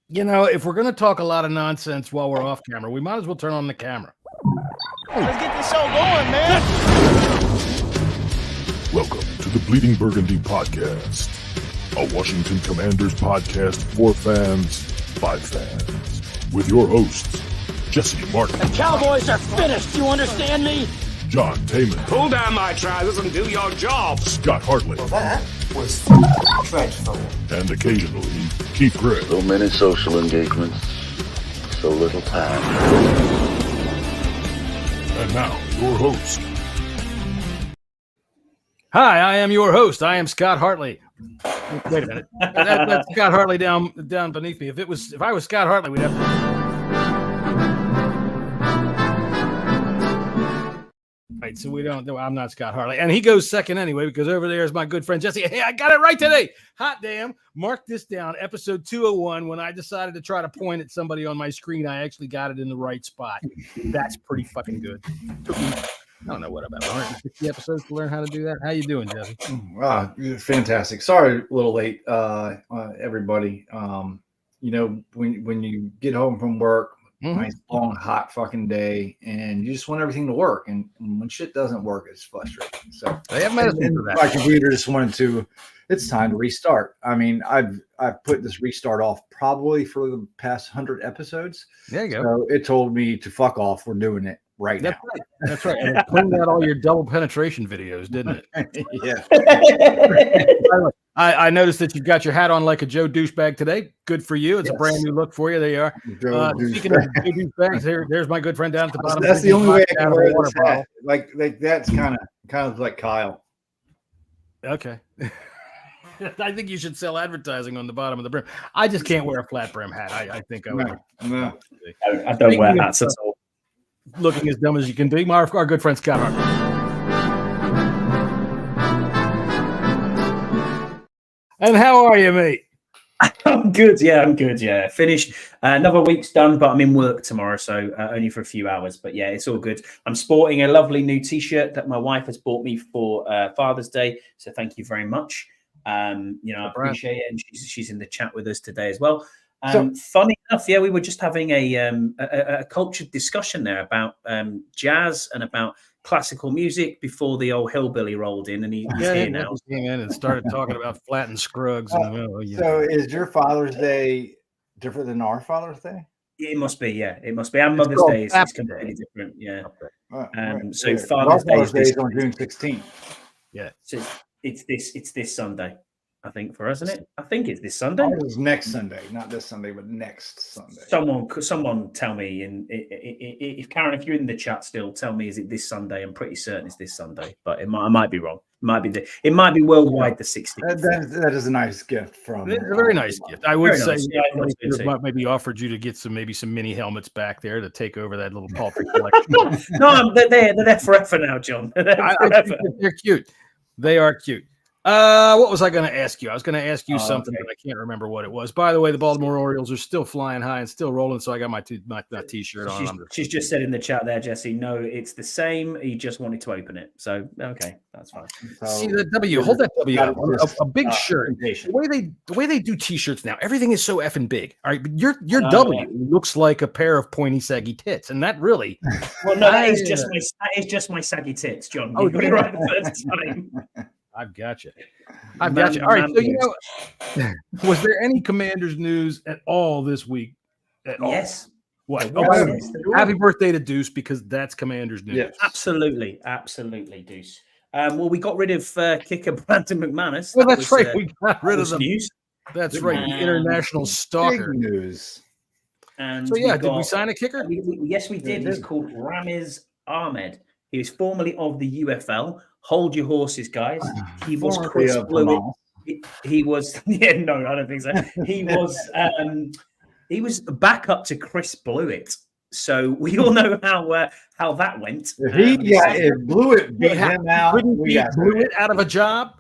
You know, if we're going to talk a lot of nonsense while we're off camera, we might as well turn on the camera. Let's get this show going, man. Welcome to the Bleeding Burgundy podcast, a Washington Commanders podcast for fans, by fans, with your hosts, Jesse Martin. The Cowboys are finished, you understand me? John Taman. Pull down my trousers and do your job. Scott Hartley. That was dreadful. And occasionally, Keith Gregg. So many social engagements, so little time. And now, your host. Hi, I am your host. I am Scott Hartley. Wait a minute. That's Scott Hartley down beneath me. If I was Scott Hartley, we'd have to... Right, so we don't know. I'm not Scott Hartley. And he goes second anyway, because over there is my good friend Jesse. Hey, I got it right today. Hot damn. Mark this down. Episode 201. When I decided to try to point at somebody on my screen, I actually got it in the right spot. That's pretty fucking good. Took me, I don't know what, about 150 episodes to learn how to do that. How you doing, Jesse? Fantastic. Sorry, a little late, everybody. You know, when you get home from work, nice long hot fucking day, and you just want everything to work, and when shit doesn't work, it's frustrating. So They have medicine for that. my computer just wanted to. It's time to restart. I mean, I've put this restart off probably for the past 100 episodes. There you go. So it told me to fuck off. We're doing it right now. Right. That's right. And it cleaned out all your double penetration videos, didn't it? Yeah. I noticed that you've got your hat on like a Joe douchebag today. Good for you. It's a brand new look for you. There you are. Speaking of Joe douchebags, there's my good friend down at the bottom. That's the only way I can wear this hat. Like that's kind of like Kyle. Okay. I think you should sell advertising on the bottom of the brim. I just can't wear a flat brim hat. I think I would. No. I don't wear hats at all. Looking as dumb as you can be. Our good friend Scott Hartley. And how are you, mate? I'm good. Yeah, I'm good. Yeah, finished. Another week's done, but I'm in work tomorrow, so only for a few hours. But yeah, it's all good. I'm sporting a lovely new T-shirt that my wife has bought me for Father's Day. So thank you very much. I appreciate it, and she's in the chat with us today as well. Funny enough, yeah, we were just having a cultured discussion there about jazz and about classical music before the old hillbilly rolled in, and he's here now. He came in and started talking about Flat and Scruggs. So is your Father's Day different than our Father's Day? It must be, yeah. It must be. And Mother's Day is completely different, yeah. So Father's Day is on June 16th. Yeah. So it's this Sunday, I think, for us, isn't it? I think it's this Sunday. It was next Sunday, not this Sunday, but next Sunday. Someone tell me, if Karen, if you're in the chat still, tell me, is it this Sunday? I'm pretty certain it's this Sunday, but I might be wrong. It might be worldwide the 16th. That is a nice gift from. It's a very nice gift. I would say nice. maybe offered you to get some mini helmets back there to take over that little paltry collection. No, they're forever now, John. They're cute. They are cute. What was I going to ask you? I was going to ask you something, but I can't remember what it was. By the way, the Baltimore Orioles are still flying high and still rolling, so I got my T-shirt on. She's just said in the chat there, Jesse, no, it's the same. He just wanted to open it. So, okay, that's fine. See the W. Hold that W up. A big shirt. The way they do T-shirts now, everything is so effing big. All right, but your W looks like a pair of pointy, saggy tits, and that really. Well, no, that is just my saggy tits, John. You got it right the first time. I've got you. All right. So, was there any Commanders news at all this week? Yes. What? Yes. Happy birthday to Deuce, because that's Commanders news. Yes. Absolutely, Deuce. Well, we got rid of kicker Brandon McManus. Well, that's right. We got rid of the news. That's right. The international stalker. Big news. And so, did we sign a kicker? Yes, we did. He's called Ramiz Ahmed. He was formerly of the UFL. Hold your horses, guys. He was Chris Blewett. He was I don't think so. He was backup to Chris Blewett. So we all know how that went. If Blewett beat him out, couldn't beat Blewett out of a job.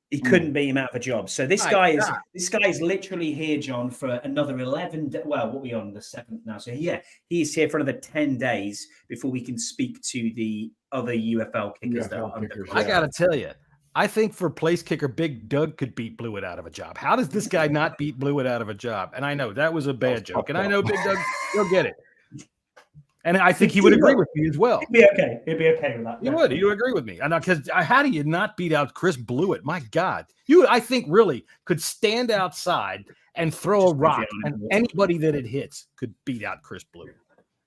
He couldn't beat him out of a job. So this guy is literally here, John, for another 11. Well, what are we on the 7th now? So he's here for another 10 days before we can speak to the other UFL kickers. I got to tell you, I think for place kicker, Big Doug could beat Blewett out of a job. How does this guy not beat Blewett out of a job? And I know that was a bad joke, and I know Big Doug, he'll get it. And I think he would agree with me as well. He'd be okay. He'd be okay with that. You would. You agree with me? I know, because how do you not beat out Chris Blewett? My God, I think really could stand outside and throw a rock, and anybody that it hits could beat out Chris Blewett.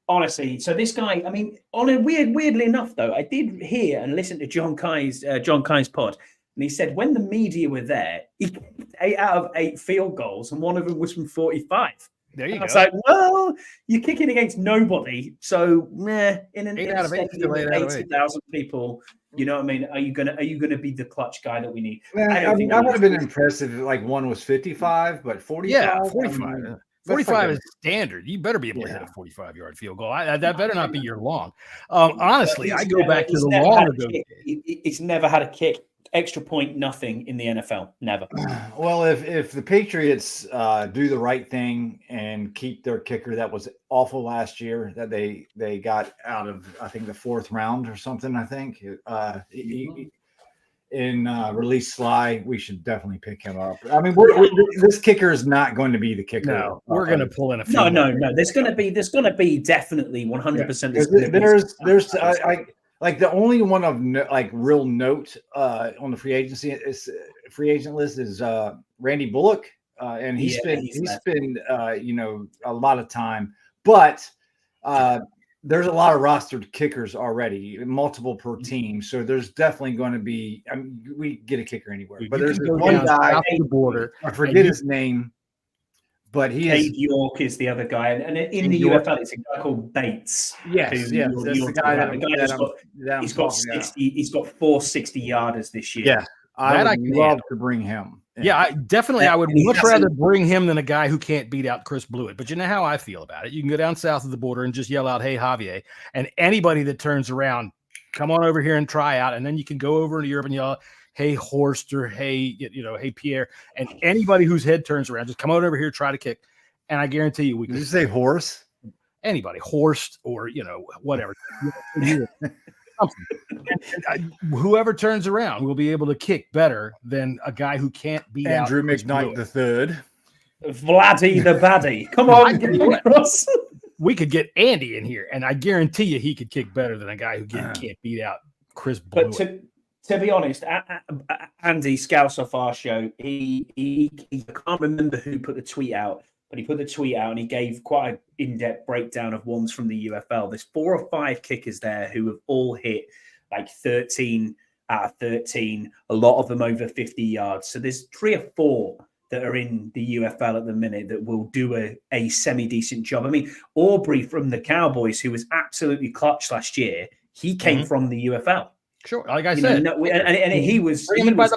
Honestly, so this guy, I mean, weirdly enough, though, I did hear and listen to John Kai's pod, and he said when the media were there, he kicked 8 out of 8 field goals, and one of them was from 45. There you go. I was like, well, you're kicking against nobody, so in an 8 out of 8, still 8 out of 8. 80,000 people, you know what I mean? Are you gonna be the clutch guy that we need? I would have been impressed if like one was 55, but 45. Yeah, 45. 45 is standard. You better be able to hit a 45-yard field goal. That better not be your long. Honestly, I go back to the long ago. It's never had a kick, extra point, nothing in the NFL. Never. Well, if the Patriots do the right thing and keep their kicker that was awful last year, that they got out of, I think, the 4th round or something, I think, in release Sly, we should definitely pick him up. I mean, this kicker is not going to be the kicker. No, we're going to pull in a few. No. There's going to be definitely 100%. There's like the only one of real note on the free agent list is Randy Bullock, and he's been a lot of time, but there's a lot of rostered kickers already, multiple per team. So there's definitely going to be. I mean, we get a kicker anywhere, but there's one guy off the border. I forget his name, but Cade York is the other guy, and in the UFL, it's a guy called Bates. Yes, that's the guy he's got 60. He's got 4 60-yarders this year. Yeah, I would love to bring him. Yeah, I would much rather bring him than a guy who can't beat out Chris Blewett. But you know how I feel about it. You can go down south of the border and just yell out, "Hey, Javier," and anybody that turns around, come on over here and try out. And then you can go over to Europe and yell, "Hey, Horst," or "Hey, hey, Pierre," and anybody whose head turns around, just come on over here, try to kick, and I guarantee you, we can. Did you say horse? Anybody, Horst, or whatever. Whoever turns around will be able to kick better than a guy who can't beat Andrew McKnight III. Vladdy the baddie. Come on, we could get Andy in here, and I guarantee you he could kick better than a guy who can't beat out Chris Blewett. But to be honest, Andy Scouse off our show, he can't remember who put the tweet out, but he put the tweet out and he gave quite an in-depth breakdown of ones from the UFL. There's 4 or 5 kickers there who have all hit like 13 out of 13, a lot of them over 50 yards. So there's 3 or 4 that are in the UFL at the minute that will do a semi-decent job. I mean, Aubrey from the Cowboys, who was absolutely clutch last year, he came from the UFL. Sure, like I said. And he was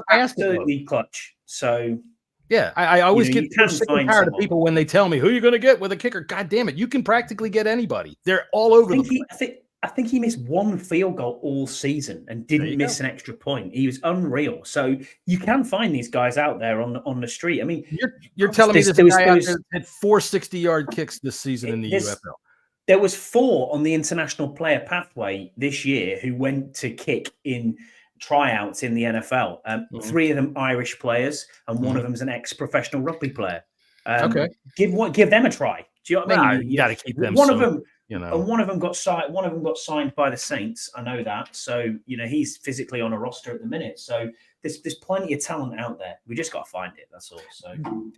absolutely clutch. So... Yeah, I always get sick and tired of people when they tell me who you're going to get with a kicker. God damn it, you can practically get anybody. They're all over the place. I think he missed 1 field goal all season and didn't miss an extra point. He was unreal. So you can find these guys out there on the street. I mean, you're telling me this guy out there had 4 60-yard kicks this season in the UFL. There was 4 on the international player pathway this year who went to kick in tryouts in the NFL. 3 of them Irish players, and one of them is an ex-professional rugby player. Give them a try. Do you know what I mean? You got to keep them. One of them, and one of them got signed. One of them got signed by the Saints. I know that. So he's physically on a roster at the minute. So there's plenty of talent out there. We just got to find it. That's all. So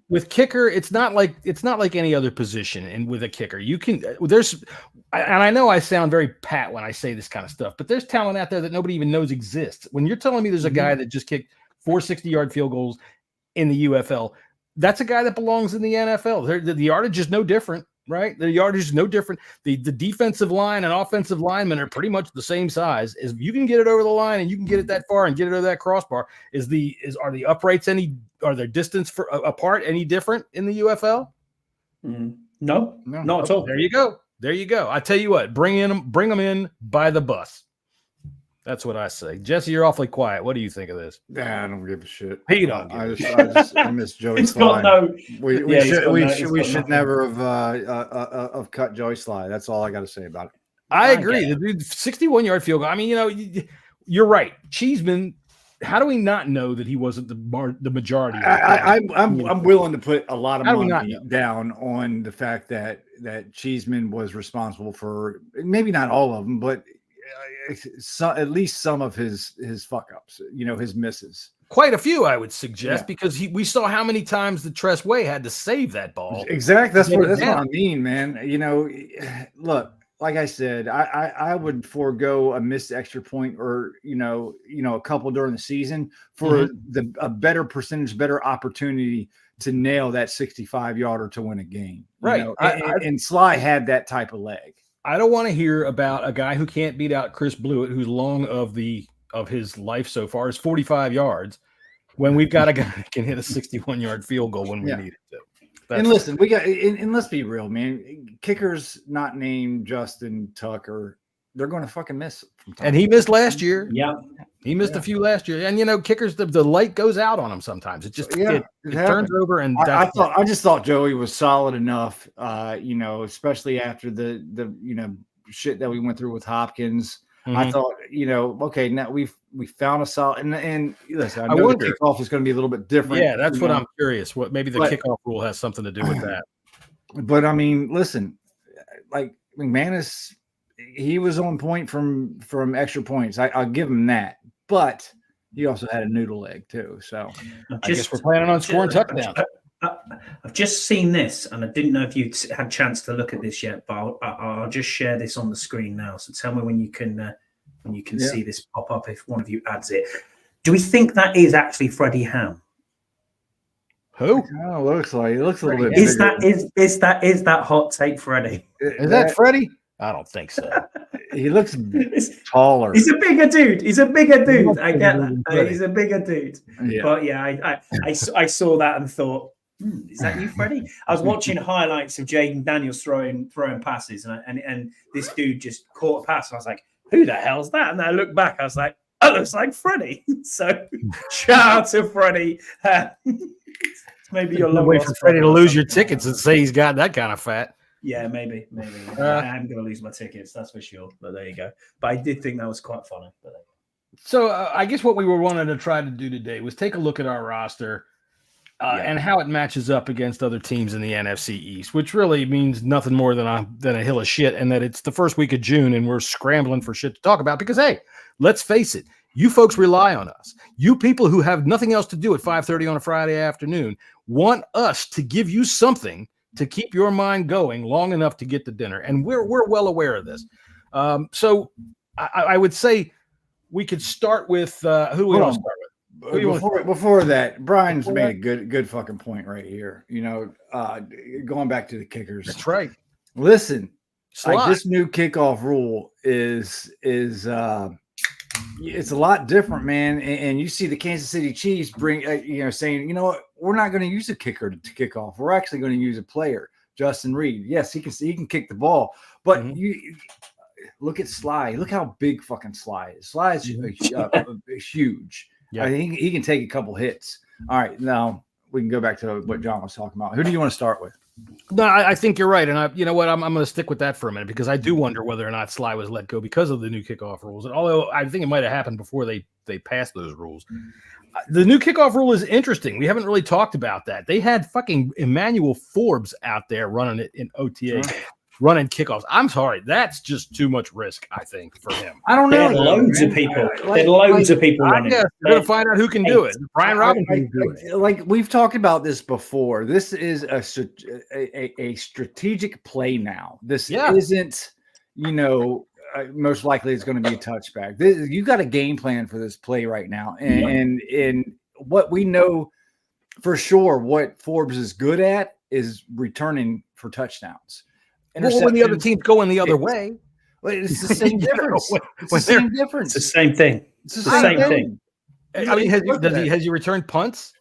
with kicker, it's not like any other position. And with a kicker, and I know I sound very pat when I say this kind of stuff, but there's talent out there that nobody even knows exists. When you're telling me there's a guy that just kicked 4 60-yard field goals in the UFL, that's a guy that belongs in the NFL. The yardage is no different, right? The yardage is no different. The defensive line and offensive linemen are pretty much the same size. If you can get it over the line and you can get it that far and get it over that crossbar, are the uprights are their distance apart any different in the UFL? No, not at all. There you go. I tell you what, bring them in by the bus. That's what I say. Jesse, you're awfully quiet. What do you think of this? Nah, I don't give a shit. He don't. I miss Joey Sly. We should never have cut Joey Sly. That's all I got to say about it. I agree. The 61-yard field goal. I mean, you're right. Cheeseman how do we not know that he wasn't the majority? I'm willing to put a lot of How do we not money know? down on the fact that Cheeseman was responsible for maybe not all of them, but at least some of his fuck ups. His misses. Quite a few, I would suggest, because we saw how many times the Tress Way had to save that ball. Exactly. That's what I mean, man. Look, like I said, I would forego a missed extra point or a couple during the season for a better percentage, better opportunity to nail that 65-yarder to win a game. Right. And Sly had that type of leg. I don't want to hear about a guy who can't beat out Chris Blewett, who's long of his life so far is 45 yards, when we've got a guy that can hit a 61-yard field goal when we need it to. And listen, we got, and let's be real, man. Kickers not named Justin Tucker, they're going to fucking miss. And he missed last year. Yeah, he missed a few last year. And kickers, the light goes out on them sometimes. It just it turns over. And I just thought Joey was solid enough. Especially after the shit that we went through with Hopkins. I thought, okay, now we found a solid, and listen, I know the kickoff is going to be a little bit different. Yeah, that's what I'm curious. What maybe the kickoff rule has something to do with that. But I mean, listen, like McManus, he was on point from extra points. I'll give him that, but he also had a noodle leg too. So I guess we're planning on scoring touchdowns. I've just seen this, and I didn't know if you'd had a chance to look at this yet, but I'll just share this on the screen now. So tell me when you can see this pop up if one of you adds it. Do we think that is actually Freddie Ham? Who? Oh, looks a little bit. Is that hot take, Freddie? Is that Freddie? I don't think so. He looks taller. He's a bigger dude. I get that. He's a bigger dude. Yeah. But yeah, I saw that and thought, is that you, Freddie? I was watching highlights of Jaden Daniels throwing passes, and this dude just caught a pass. And I was like, who the hell's that? And then I looked back. I was like, oh, looks like Freddie. So shout out to Freddie. Maybe you're long wait for Freddie to lose your tickets and say he's got that kind of fat. Yeah, maybe. I am going to lose my tickets, that's for sure. But there you go. But I did think that was quite funny. So I guess what we were wanting to try to do today was take a look at our roster and how it matches up against other teams in the NFC East, which really means nothing more than a hill of shit, and that it's the first week of June and we're scrambling for shit to talk about because, hey, let's face it, you folks rely on us. You people who have nothing else to do at 5:30 on a Friday afternoon want us to give you something to keep your mind going long enough to get to dinner, and we're well aware of this. So I would say we could start with who we want to start with. Before that, Brian's made a good fucking point right here. Going back to the kickers. That's right. Listen, like this new kickoff rule is it's a lot different, man. And you see the Kansas City Chiefs saying, we're not going to use a kicker to kick off. We're actually going to use a player, Justin Reed. Yes, he can kick the ball, but you look at Sly. Look how big fucking Sly is. Sly is huge. Yeah. I think he can take a couple hits. All right, now we can go back to what John was talking about. Who do you want to start with? No, I think you're right, and you know what? I'm going to stick with that for a minute because I do wonder whether or not Sly was let go because of the new kickoff rules. And although I think it might have happened before they passed those rules, the new kickoff rule is interesting. We haven't really talked about that. They had fucking Emmanuel Forbes out there running it in OTA. Running kickoffs. I'm sorry, that's just too much risk, I think, for him. I don't know. Loads of people. Loads of people running. We're going to find out who can do it. Brian Robinson can do it. Like we've talked about this before. This is a strategic play now. This isn't, most likely it's going to be a touchback. You got a game plan for this play right now, and what we know for sure, what Forbes is good at is returning for touchdowns. Well, when the other team's going the other way, it's the same difference. It's the same difference. It's the same thing. It's the same thing. I mean, has he returned punts?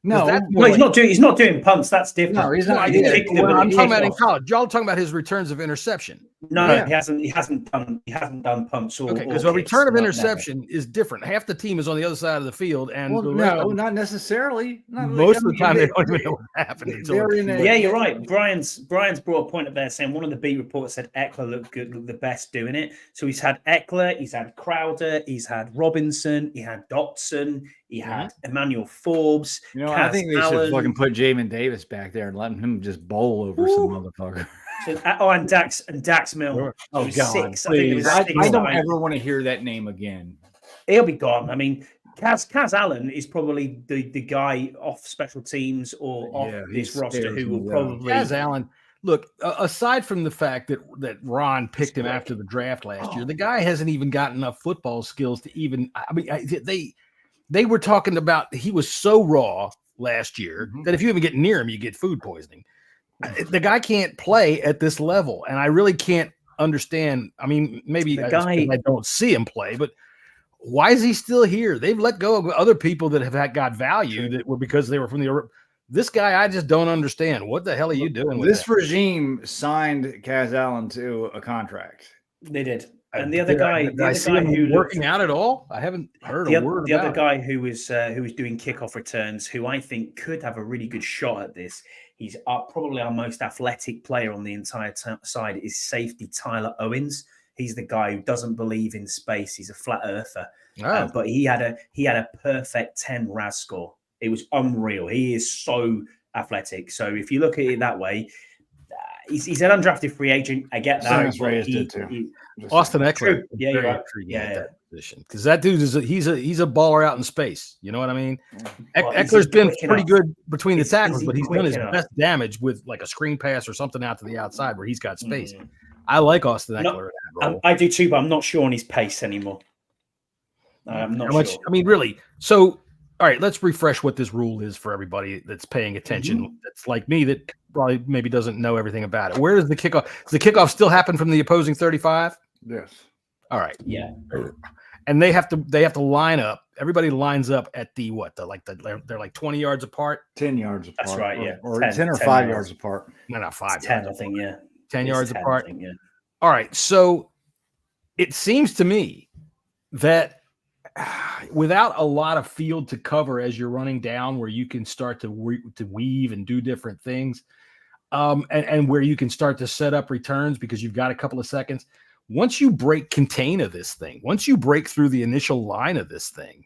No, he's not doing punts. That's different. No, he's not. I'm talking about in college. Y'all talking about his returns of interception. No, Yeah. he hasn't done pumps or Okay, because or a kicks, return of never. interception is different. Half the team is on the other side of the field, and Well, the rest of no, them, not necessarily. most of the time they don't even know what happened. They're in a, Yeah, you're right. Brian's brought a point up there saying one of the beat reports said Eckler looked the best doing it. So he's had Eckler, he's had Crowder, he's had Robinson, he had Dotson, he had Emmanuel Forbes. you know, I Kaz think they Allen. should fucking put Jamin Davis back there and let him just bowl over some motherfucker. So, and Dax Milne. Oh, It was God, six. I think it please. was I 6. don't ever want to hear that name again. He'll be gone. I mean, Kaz Allen is probably the guy off special teams or off this roster who will probably. Kaz Allen. Look, aside from the fact that Ron picked him after the draft last year, the guy hasn't even got enough football skills to even. I mean, they were talking about he was so raw last year that if you even get near him, you get food poisoning. The guy can't play at this level, and I really can't understand. I mean, maybe I don't see him play, but why is he still here? They've let go of other people that have got value that were because they were from the. This guy, I just don't understand. What the hell are you doing with this regime? Signed Kaz Allen to a contract. They did, and the other guy, who working out at all? I haven't heard a word. The other guy who was doing kickoff returns, who I think could have a really good shot at this. He's probably our most athletic player on the entire side. Is safety Tyler Owens. He's the guy who doesn't believe in space. He's a flat earther, but he had a perfect 10 RAS score. It was unreal. He is so athletic. So if you look at it that way, he's an undrafted free agent. I get that. Austin Eckler. Yeah, you're right. Yeah, because that dude he's a baller out in space. You know what I mean? Eckler's been pretty good between the tackles, but he's done his best damage with like a screen pass or something out to the outside where he's got space. I like Austin Eckler. I do too, but I'm not sure on his pace anymore. I'm not sure. I mean, really. So, all right, let's refresh what this rule is for everybody that's paying attention. That's like me that probably maybe doesn't know everything about it. Where does the kickoff? Does the kickoff still happen from the opposing 35? Yes. All right. Yeah. And they have to line up. Everybody lines up at the what? They're like 20 yards apart. 10 yards apart. That's right. Yeah. Or 10 or 5 yards apart. No, not 5. 10, I think. Yeah. 10 yards apart. I think, yeah. All right. So it seems to me that without a lot of field to cover as you're running down, where you can start to weave and do different things, and where you can start to set up returns because you've got a couple of seconds. Once you break contain of this thing, once you break through the initial line of this thing,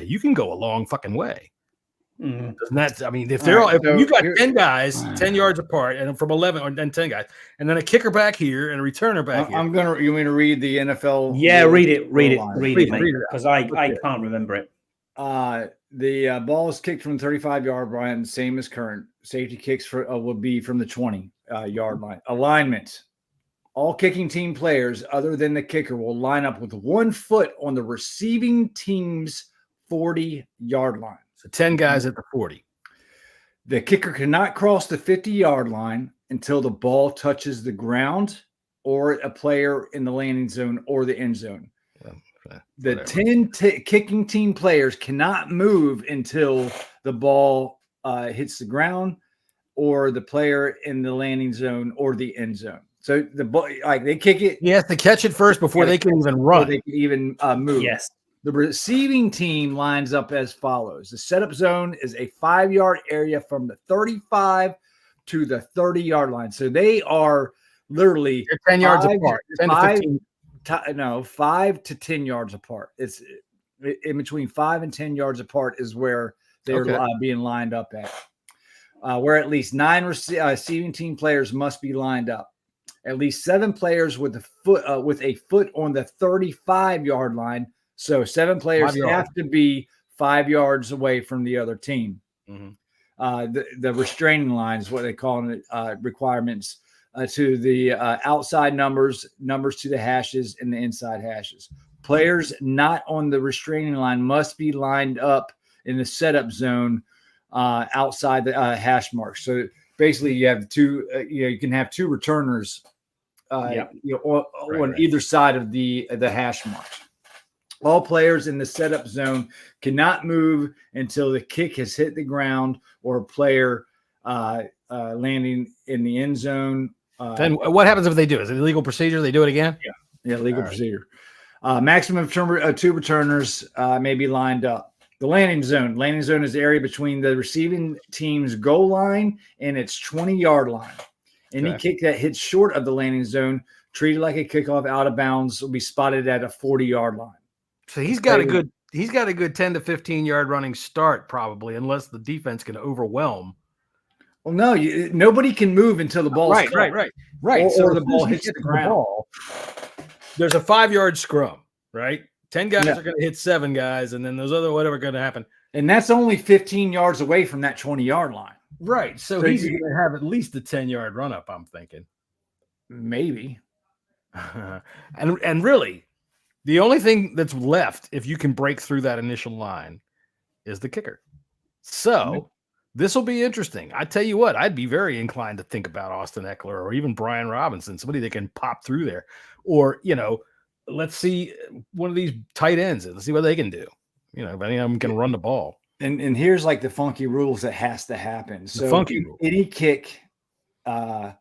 you can go a long fucking way. Doesn't that? I mean, if you got 10 guys 10 yards apart, and from 11 or then 10 guys, and then a kicker back here and a returner back here. You want me to read the NFL? Yeah, read it, because I can't remember it. The ball is kicked from the 35-yard line, same as current. Safety kicks will be from the 20-yard line. Alignment. All kicking team players other than the kicker will line up with 1 foot on the receiving team's 40-yard line. So 10 guys at the 40. The kicker cannot cross the 50-yard line until the ball touches the ground or a player in the landing zone or the end zone. The 10 kicking team players cannot move until the ball hits the ground or the player in the landing zone or the end zone. So the ball, they kick it. You have to catch it first before they can even run. They can even move. Yes. The receiving team lines up as follows. The setup zone is a 5-yard area from the 35 to the 30-yard line. So they are literally 10 yards apart. 10 to 15. 5 to 10 yards apart. It's in between 5 and 10 yards apart is where they're being lined up at. Where at least 9 receiving team players must be lined up. At least 7 players with a foot on the 35-yard line. So 7 players have to be 5 yards away from the other team. The restraining line is what they call it, requirements to the outside numbers to the hashes, and the inside hashes. Players not on the restraining line must be lined up in the setup zone outside the hash marks. So basically, you have you can have 2 returners on either side of the hash marks. All players in the setup zone cannot move until the kick has hit the ground or a player landing in the end zone Then what happens if they do? Is it illegal procedure? They do it again? Yeah, legal procedure. Maximum of 2 returners may be lined up. The landing zone. Landing zone is the area between the receiving team's goal line and its 20-yard line. Any kick that hits short of the landing zone, treated like a kickoff out of bounds, will be spotted at a 40-yard line. So he's got a good 10 to 15-yard running start probably, unless the defense can overwhelm. Well, no, nobody can move until the ball. Right. Or the ball hits the ground. There's a 5-yard scrum, right? 10 guys are going to hit 7 guys, and then those other whatever going to happen. And that's only 15 yards away from that 20-yard line. Right. So he's going to have at least a 10-yard run up, I'm thinking. Maybe. And really, the only thing that's left, if you can break through that initial line, is the kicker. So this will be interesting. I tell you what, I'd be very inclined to think about Austin Eckler or even Brian Robinson, somebody that can pop through there. Or, let's see one of these tight ends. Let's see what they can do. If any of them can run the ball. And here's like the funky rules that has to happen. So funky rule. Any kick that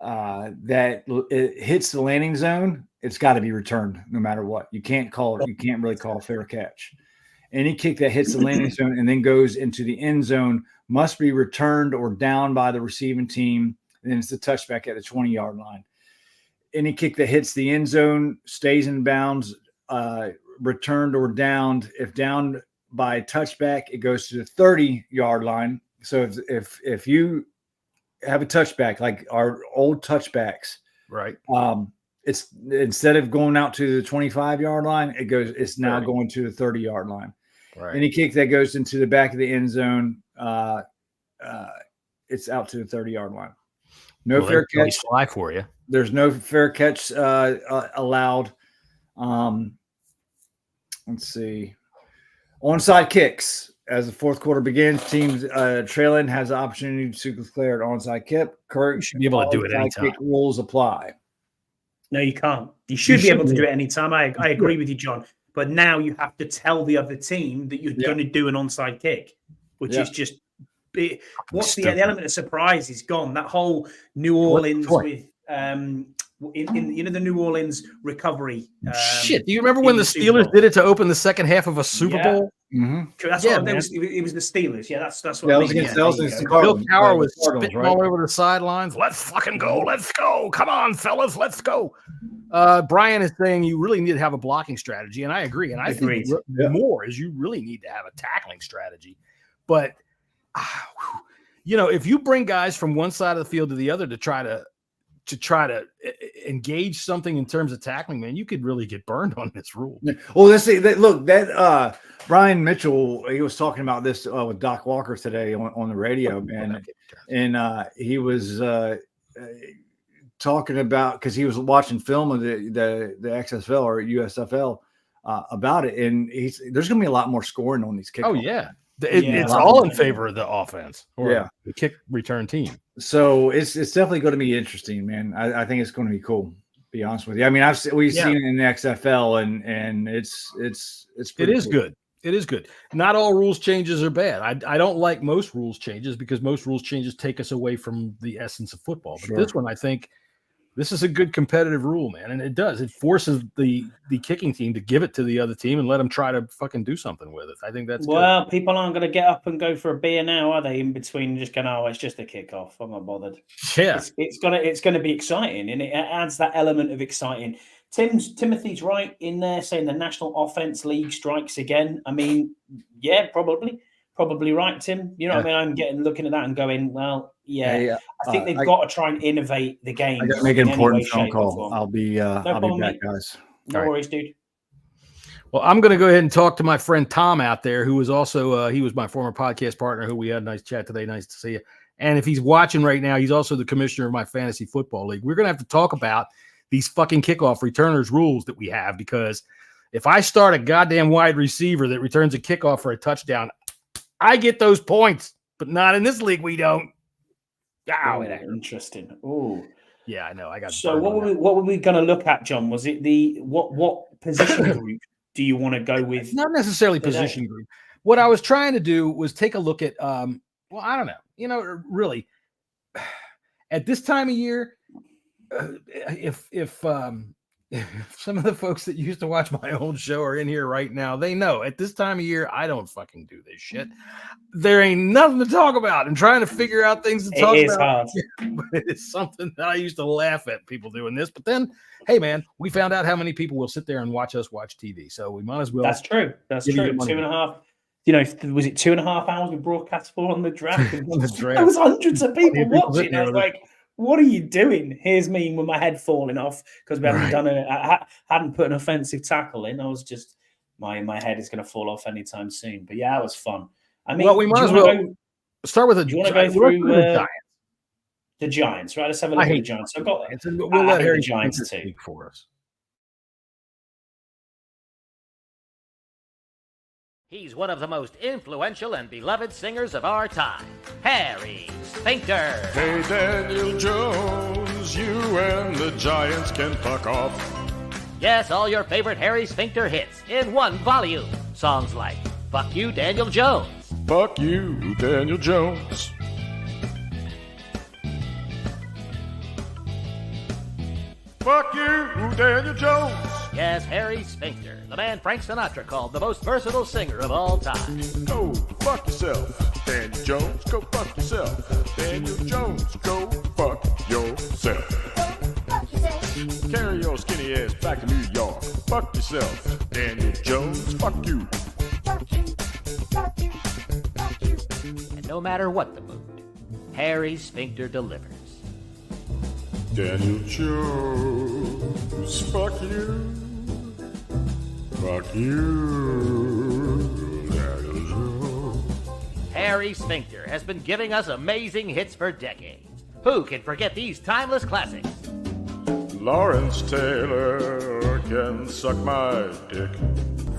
it hits the landing zone, it's got to be returned no matter what. You can't really call a fair catch. Any kick that hits the landing zone and then goes into the end zone must be returned or down by the receiving team. And then it's the touchback at the 20-yard line. Any kick that hits the end zone stays in bounds, returned or downed. If downed by touchback, it goes to the 30-yard line. So if you have a touchback like our old touchbacks, right? It's instead of going out to the 25-yard line, it's now going to the 30-yard line. Right. Any kick that goes into the back of the end zone, it's out to the 30-yard line. No fair catch. Fly for you. There's no fair catch allowed. Let's see. Onside kicks. As the fourth quarter begins, teams trailing has the opportunity to declare an onside kick. You should be able to do it anytime. Kick rules apply. No, you can't. You should be able to do it anytime. I agree with you, John. But now you have to tell the other team that you're going to do an onside kick, which is just what's the element of surprise is gone. That whole New Orleans with in the New Orleans recovery. Shit, do you remember when the Steelers did it to open the second half of a Super Bowl? Mm-hmm. That's what it was the Steelers. Yeah, that's what I was against Bill Cowher was spitting all over the sidelines. Let's fucking go. Let's go. Come on, fellas. Let's go. Brian is saying you really need to have a blocking strategy, and I agree. And I think more is you really need to have a tackling strategy. But if you bring guys from one side of the field to the other to try to engage something in terms of tackling, man, you could really get burned on this rule. Well, let's see. That Brian Mitchell, he was talking about this with Doc Walker today on the radio, man, and he was talking about because he was watching film of the XFL or USFL about it, and there's going to be a lot more scoring on these kickoffs. Oh yeah. It's all in favor of the offense or the kick return team. So it's definitely going to be interesting, man. I think it's going to be cool. To be honest with you. I mean, we've seen it in the XFL, and it's it is cool. Good. It is good. Not all rules changes are bad. I don't like most rules changes because most rules changes take us away from the essence of football. But this one, I think. This is a good competitive rule, man, and it does. It forces the kicking team to give it to the other team and let them try to fucking do something with it. I think that's good. People aren't going to get up and go for a beer now, are they? In between, just going, it's just a kickoff. I'm not bothered. Yeah, it's going to be exciting, and it adds that element of exciting. Timothy's right in there saying the National Offense League strikes again. I mean, yeah, probably right, Tim. You know what I mean? I'm looking at that and going, well, yeah. I think they've got to try and innovate the game. I got to make an important phone call. I'll be back, guys. No worries, dude. Well, I'm going to go ahead and talk to my friend Tom out there, who was also he was my former podcast partner, who we had a nice chat today. Nice to see you. And if he's watching right now, he's also the commissioner of my fantasy football league. We're going to have to talk about these fucking kickoff returners rules that we have, because if I start a goddamn wide receiver that returns a kickoff for a touchdown, I get those points, but not in this league. We don't. Oh, interesting. Oh, yeah, I know. I got. So what were we going to look at, John? Was it what position group do you want to go with? Not necessarily position group. What I was trying to do was take a look at. Well, I don't know. Really, at this time of year, if some of the folks that used to watch my old show are in here right now, they know at this time of year I don't fucking do this shit. There ain't nothing to talk about, and trying to figure out things to talk It is about. hard. But it's something that I used to laugh at people doing this. But then, hey man, we found out how many people will sit there and watch us watch TV. So we might as well. That's true. That's give you true. your money 2.5. You know, was it 2.5 hours we broadcast for on the draft? On the draft. There was hundreds of people People watching. sitting I was there. like, "What are you doing?" Here's me with my head falling off because we hadn't Right. hadn't put an offensive tackle in. I was just my head is going to fall off anytime soon. But yeah, it was fun. I mean, Well, we do might you as wanna well go- start with a. do you want to go let's through do the Giants. the Giants? Right, let's have a I look at the hate Giants. I've got And we'll I let hate Harry the Giants Giants too. speak for us. He's one of the most influential and beloved singers of our time, Harry Sphincter. Hey, Daniel Jones, you and the Giants can fuck off. Yes, all your favorite Harry Sphincter hits in one volume. Songs like Fuck You, Daniel Jones, Fuck you, Daniel Jones. Fuck you, Daniel Jones. yes, Harry Sphincter, the man Frank Sinatra called the most versatile singer of all time. Go fuck yourself, Daniel Jones. Go fuck yourself, Daniel Jones. Go fuck yourself. Carry your skinny ass back to New York. Fuck yourself, Daniel Jones. Fuck you. And no matter what the mood, Harry Sphincter delivers. Daniel Jones. Fuck you. Fuck you, Daniel Jones. Harry Sphincter has been giving us amazing hits for decades. Who can forget these timeless classics? Lawrence Taylor can suck my dick.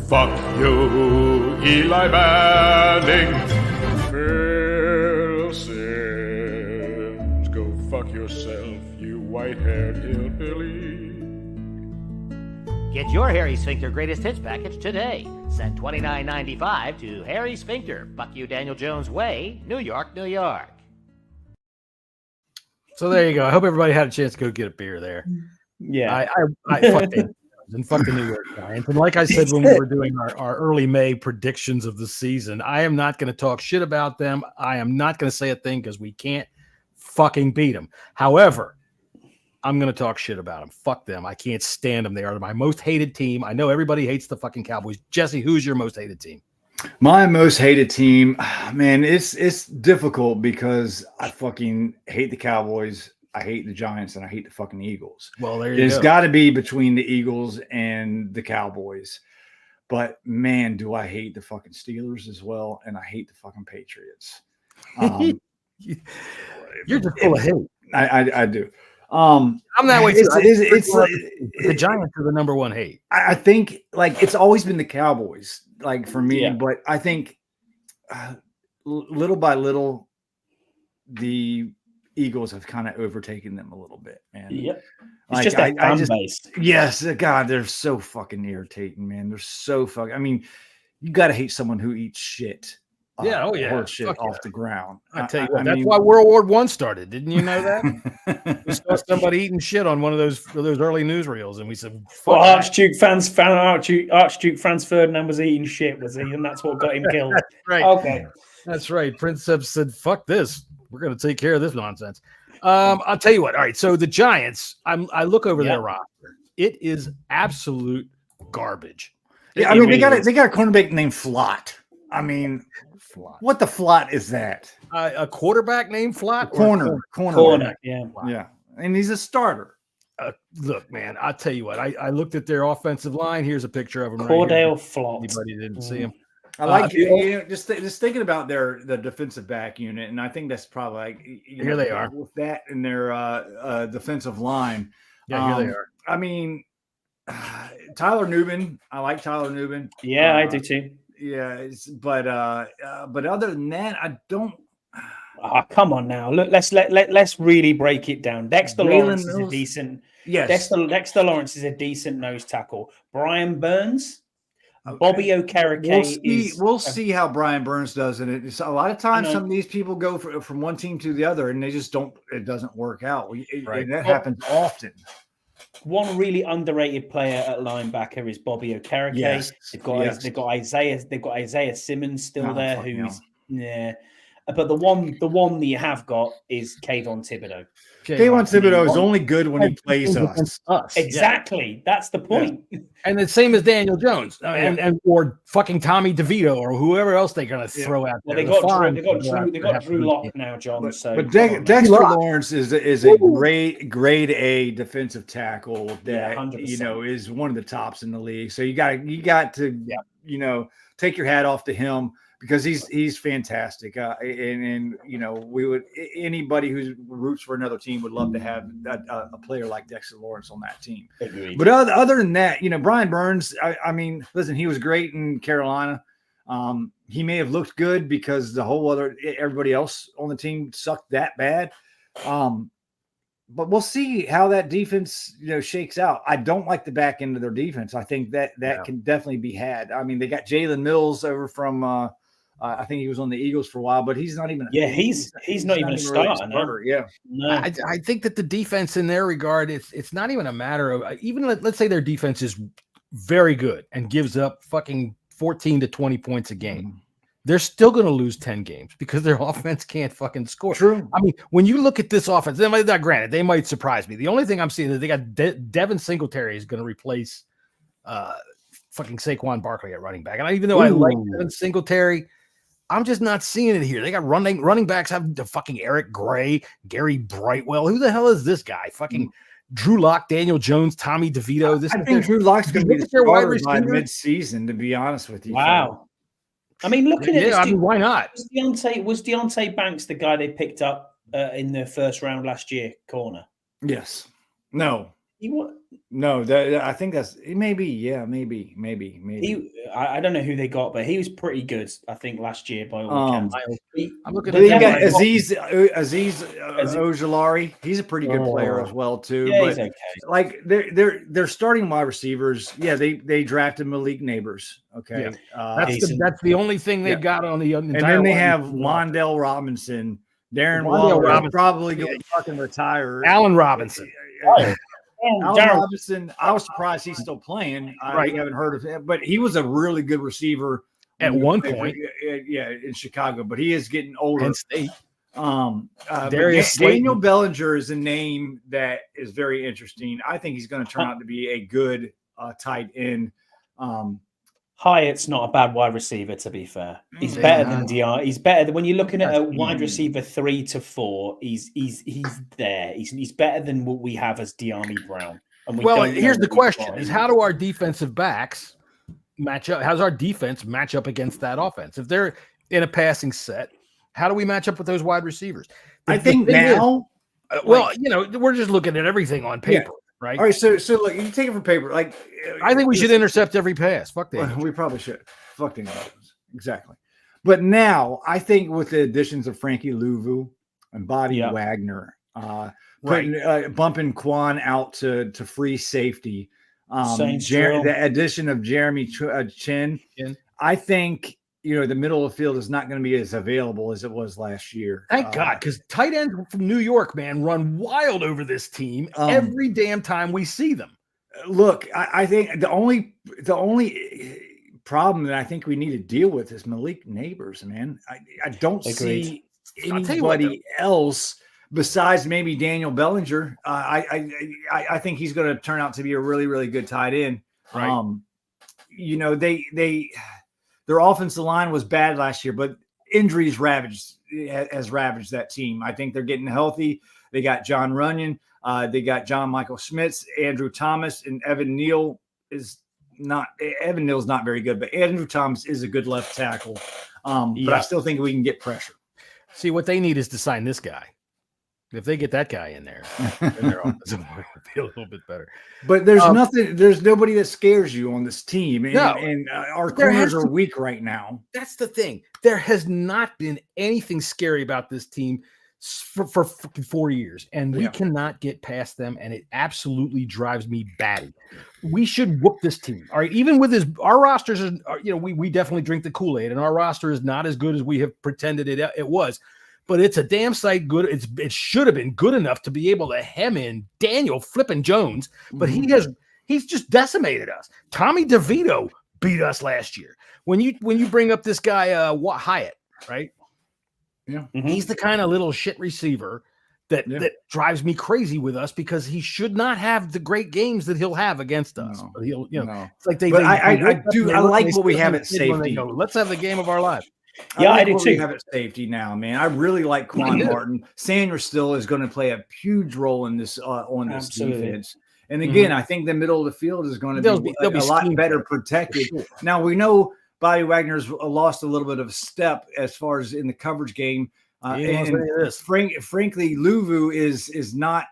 Fuck you, Eli Manning. Phil Sims, go fuck yourself, you white-haired hillbilly. Get your Harry Sphincter Greatest Hits package today. Send $29.95 to Harry Sphincter, Fuck You Daniel Jones Way, New York, New York. So there you go. I hope everybody had a chance to go get a beer there. Yeah, I fucked it and fuck the New York Giants. And like I said when we were doing our early May predictions of the season, I am not going to talk shit about them. I am not going to say a thing because we can't fucking beat them. However, I'm going to talk shit about them. Fuck them. I can't stand them. They are my most hated team. I know everybody hates the fucking Cowboys. Jesse, who's your most hated team? My most hated team, man, it's difficult because I fucking hate the Cowboys. I hate the Giants and I hate the fucking Eagles. Well, there you There's go. got to be between the Eagles and the Cowboys. But man, do I hate the fucking Steelers as well. And I hate the fucking Patriots. You're just full of hate. I do. I'm that way too. It's The Giants are the number one hate. I think like it's always been the Cowboys, like for me, Yeah. but I think little by little, the Eagles have kind of overtaken them a little bit, man. Yep. It's Like, just that fan base. yes, God, they're so fucking irritating, man. They're so fucking. I mean, you got to hate someone who eats shit. Yeah, oh yeah, horse shit fuck off yeah. the ground. I tell you what, I that's mean- why World War I started. Didn't you know that? We saw somebody eating shit on one of those early newsreels, and we said, "Fuck Well, that." Archduke Franz Ferdinand was eating shit, was he? And that's what got him killed. Right. Okay. That's right. Princeps said, "Fuck this. We're going to take care of this nonsense." I'll tell you what. All right. So the Giants, I look over their roster. It is absolute garbage. Yeah, I mean, they got a cornerback named Flott. I mean, Flott. what the Flott is that? A quarterback named Flott? Or Corner. Yeah. Yeah, and he's a starter. Look, man, I'll tell you what. I looked at their offensive line. Here's a picture of him. Right here. Cordell Flott. Anybody didn't see him. I like just thinking about the defensive back unit, and I think that's probably like Here they are. with that in their defensive line. Yeah, here they are. I mean, Tyler Nubin. I like Tyler Nubin. Yeah, I do too. Yeah, but other than that, I don't. Oh, come on now. Look, let's really break it down. Dexter Jalen Lawrence is a Mills. decent. Yes, Dexter Lawrence is a decent nose tackle. Brian Burns, Bobby Okereke We'll see how Brian Burns does in it. It's a lot of times some of these people go from one team to the other, and they just don't. It doesn't work out. And that happens often. One really underrated player at linebacker is Bobby Okereke. Yes. They've got Isaiah Simmons still there, who's But the one that you have got is Kayvon Thibodeau. Kayvon Thibodeau is only good when he plays us. Exactly. Yeah. That's the point. Yeah. And the same as Daniel Jones and or fucking Tommy DeVito or whoever else they're going to throw out there. Well, they got Drew Lock now, John. But Dexter Lawrence is a grade A defensive tackle that is one of the tops in the league. So you got to take your hat off to him, because he's fantastic, and we would, anybody who roots for another team would love to have a player like Dexter Lawrence on that team. Agreed. But other than that, Brian Burns, I mean, listen, he was great in Carolina. He may have looked good because everybody else on the team sucked that bad. But we'll see how that defense, shakes out. I don't like the back end of their defense. I think that can definitely be had. I mean, they got Jalen Mills over from. I think he was on the Eagles for a while, but he's not even. He's not even a starter. Really yeah, no. I think that the defense in their regard, it's not even a matter of even let's say their defense is very good and gives up fucking 14 to 20 points a game. They're still going to lose 10 games because their offense can't fucking score. True. I mean, when you look at this offense, granted, they might surprise me. The only thing I'm seeing is they got Devin Singletary is going to replace fucking Saquon Barkley at running back. And even though I like Devin Singletary, I'm just not seeing it here. They got running backs have the fucking Eric Gray, Gary Brightwell. Who the hell is this guy? Fucking Drew Lock, Daniel Jones, Tommy DeVito. I think Drew Lock's going to be the starter by mid-season, to be honest with you. Wow. I mean, looking at this, why not? Was Deontay Banks the guy they picked up in the first round last year, corner? Yes. No. No, I think that's maybe. I don't know who they got, but he was pretty good, I think, last year by all accounts. I'm looking at got Aziz Ojulari. He's a pretty good player as well too. Yeah, but he's okay. Like they're starting wide receivers. Yeah, they drafted Malik Neighbors. Okay, that's the only thing they've got on the entire. And then they have Wandale Robinson. Darren Waller probably going to fucking retire. Allen Robinson. Allen Robinson, I was surprised he's still playing. I haven't heard of him, but he was a really good receiver at one point. In Chicago, but he is getting older. Penn State. Daniel Bellinger is a name that is very interesting. I think he's going to turn out to be a good tight end. Hyatt's not a bad wide receiver, to be fair. He's better than DR. He's better than when you're looking at a wide receiver 3 to 4. He's there. He's better than what we have as De'Ami Brown. And here's the question: is how do our defensive backs match up? How's our defense match up against that offense? If they're in a passing set, how do we match up with those wide receivers? I think now, we're just looking at everything on paper. Yeah. Right. All right. So look, you take it from paper. Like, I think we should intercept every pass. Fuck that. We probably should. Fuck the Dolphins. Exactly. But now I think with the additions of Frankie Louvu and Bobby Wagner, bumping Quan out to free safety, the addition of Jeremy Chin, I think the middle of the field is not going to be as available as it was last year. Thank God, because tight ends from New York, man, run wild over this team every damn time we see them. Look, I think the only problem that I think we need to deal with is Malik Neighbors, man. I don't see anybody else besides maybe Daniel Bellinger. I think he's going to turn out to be a really, really good tight end. Right. Their offensive line was bad last year, but injuries has ravaged that team. I think they're getting healthy. They got John Runyon. They got John Michael Schmitz, Andrew Thomas, and Evan Neal is not. Evan Neal's not very good, but Andrew Thomas is a good left tackle. But I still think we can get pressure. See, what they need is to sign this guy. If they get that guy in there, then their offensive line would be a little bit better. But there's nothing. There's nobody that scares you on this team, and our corners are weak right now. That's the thing. There has not been anything scary about this team for 4 years, and we cannot get past them, and it absolutely drives me batty. We should whoop this team. All right, even with our rosters are, we definitely drink the Kool-Aid, and our roster is not as good as we have pretended it was, but it's a damn sight good. It should have been good enough to be able to hem in Daniel flipping Jones, but he's just decimated us. Tommy DeVito beat us last year. When you bring up this guy Hyatt, right? Yeah, he's the kind of little shit receiver that drives me crazy with us, because he should not have the great games that he'll have against us. But he'll, it's like they. But I like what we have at safety. Let's have the game of our life. Yeah, I do too. We have at safety now, man. I really like Quan Martin. Sanders still is going to play a huge role in this defense. And again, I think the middle of the field is going to be a lot better protected. Sure. Now we know Bobby Wagner's lost a little bit of a step as far as in the coverage game. And frankly, Luvu is not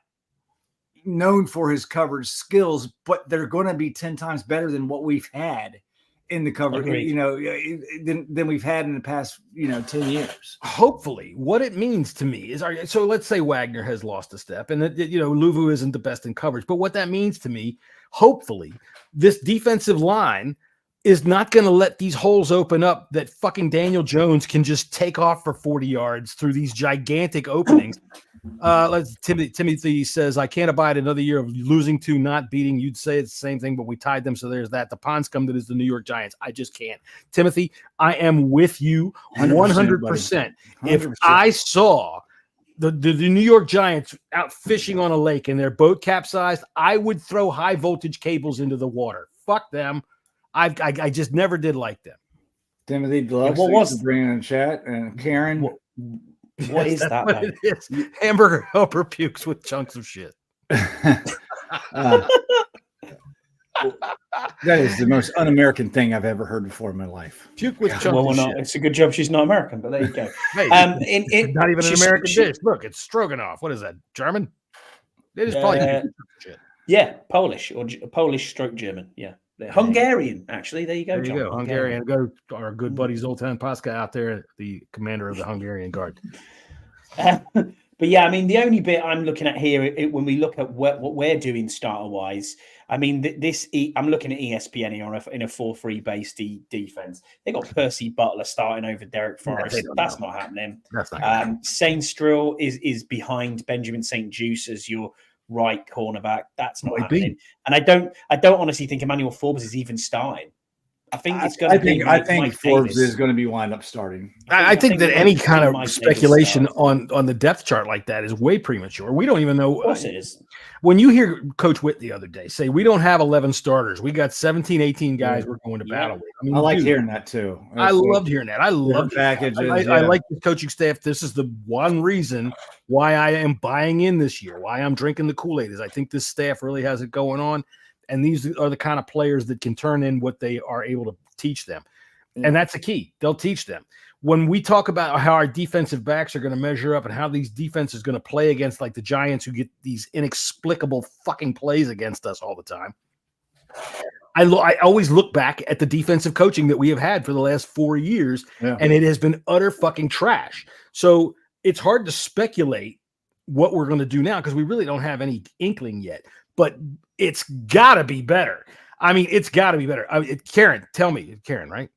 known for his coverage skills, but they're going to be 10 times better than what we've had in the coverage, than we've had in the past, 10 years. Hopefully, what it means to me is, so let's say Wagner has lost a step, and Luvu isn't the best in coverage, but what that means to me, hopefully, this defensive line is not going to let these holes open up that fucking Daniel Jones can just take off for 40 yards through these gigantic openings. Timothy says, I can't abide another year of losing to not beating. You'd say it's the same thing, but we tied them, so there's that. The pond scum that is the New York Giants. I just can't. Timothy, I am with you 100%. If I saw the New York Giants out fishing on a lake and their boat capsized, I would throw high voltage cables into the water. Fuck them. I just never did like them. Timothy Gloves, what was bringing in chat, and Karen? What is that? It is. Hamburger helper pukes with chunks of shit. That is the most un-American thing I've ever heard before in my life. Puke with chunks of shit. It's a good job she's not American, but there you go. Hey, not even an American dish. Look, it's stroganoff. What is that? German? It is probably shit. Yeah, Polish or Polish stroke German. Yeah. Hungarian, actually. There you go, John. There you go. Hungarian. Go our good buddy Zoltan Paska out there, the commander of the Hungarian Guard. But yeah, I mean, the only bit I'm looking at here, when we look at what we're doing starter-wise, I mean, I'm looking at ESPN here in a 4-3 base defense. They got Percy Butler starting over Derek Forrest. That's not happening. That's not happening. Saints-Drill is behind Benjamin St. Juice as your right cornerback. That's not happening. And I don't honestly think Emmanuel Forbes is even starting. I think it's going to be. I think Forbes is going to be wind up starting. I think that any kind of speculation on the depth chart like that is way premature. We don't even know. Of course it is. When you hear Coach Witt the other day say, we don't have 11 starters, we got 17, 18 guys we're going to battle with. I mean, I like hearing that too. I loved hearing that. I love packages. I like the coaching staff. This is the one reason why I am buying in this year, why I'm drinking the Kool-Aid, is I think this staff really has it going on. And these are the kind of players that can turn in what they are able to teach them. And that's the key. They'll teach them. When we talk about how our defensive backs are going to measure up and how these defenses are going to play against like the Giants, who get these inexplicable fucking plays against us all the time, I always look back at the defensive coaching that we have had for the last 4 years, and it has been utter fucking trash. So it's hard to speculate what we're going to do now because we really don't have any inkling yet. But it's got to be better. I mean, it's got to be better. Karen, tell me, Karen, right?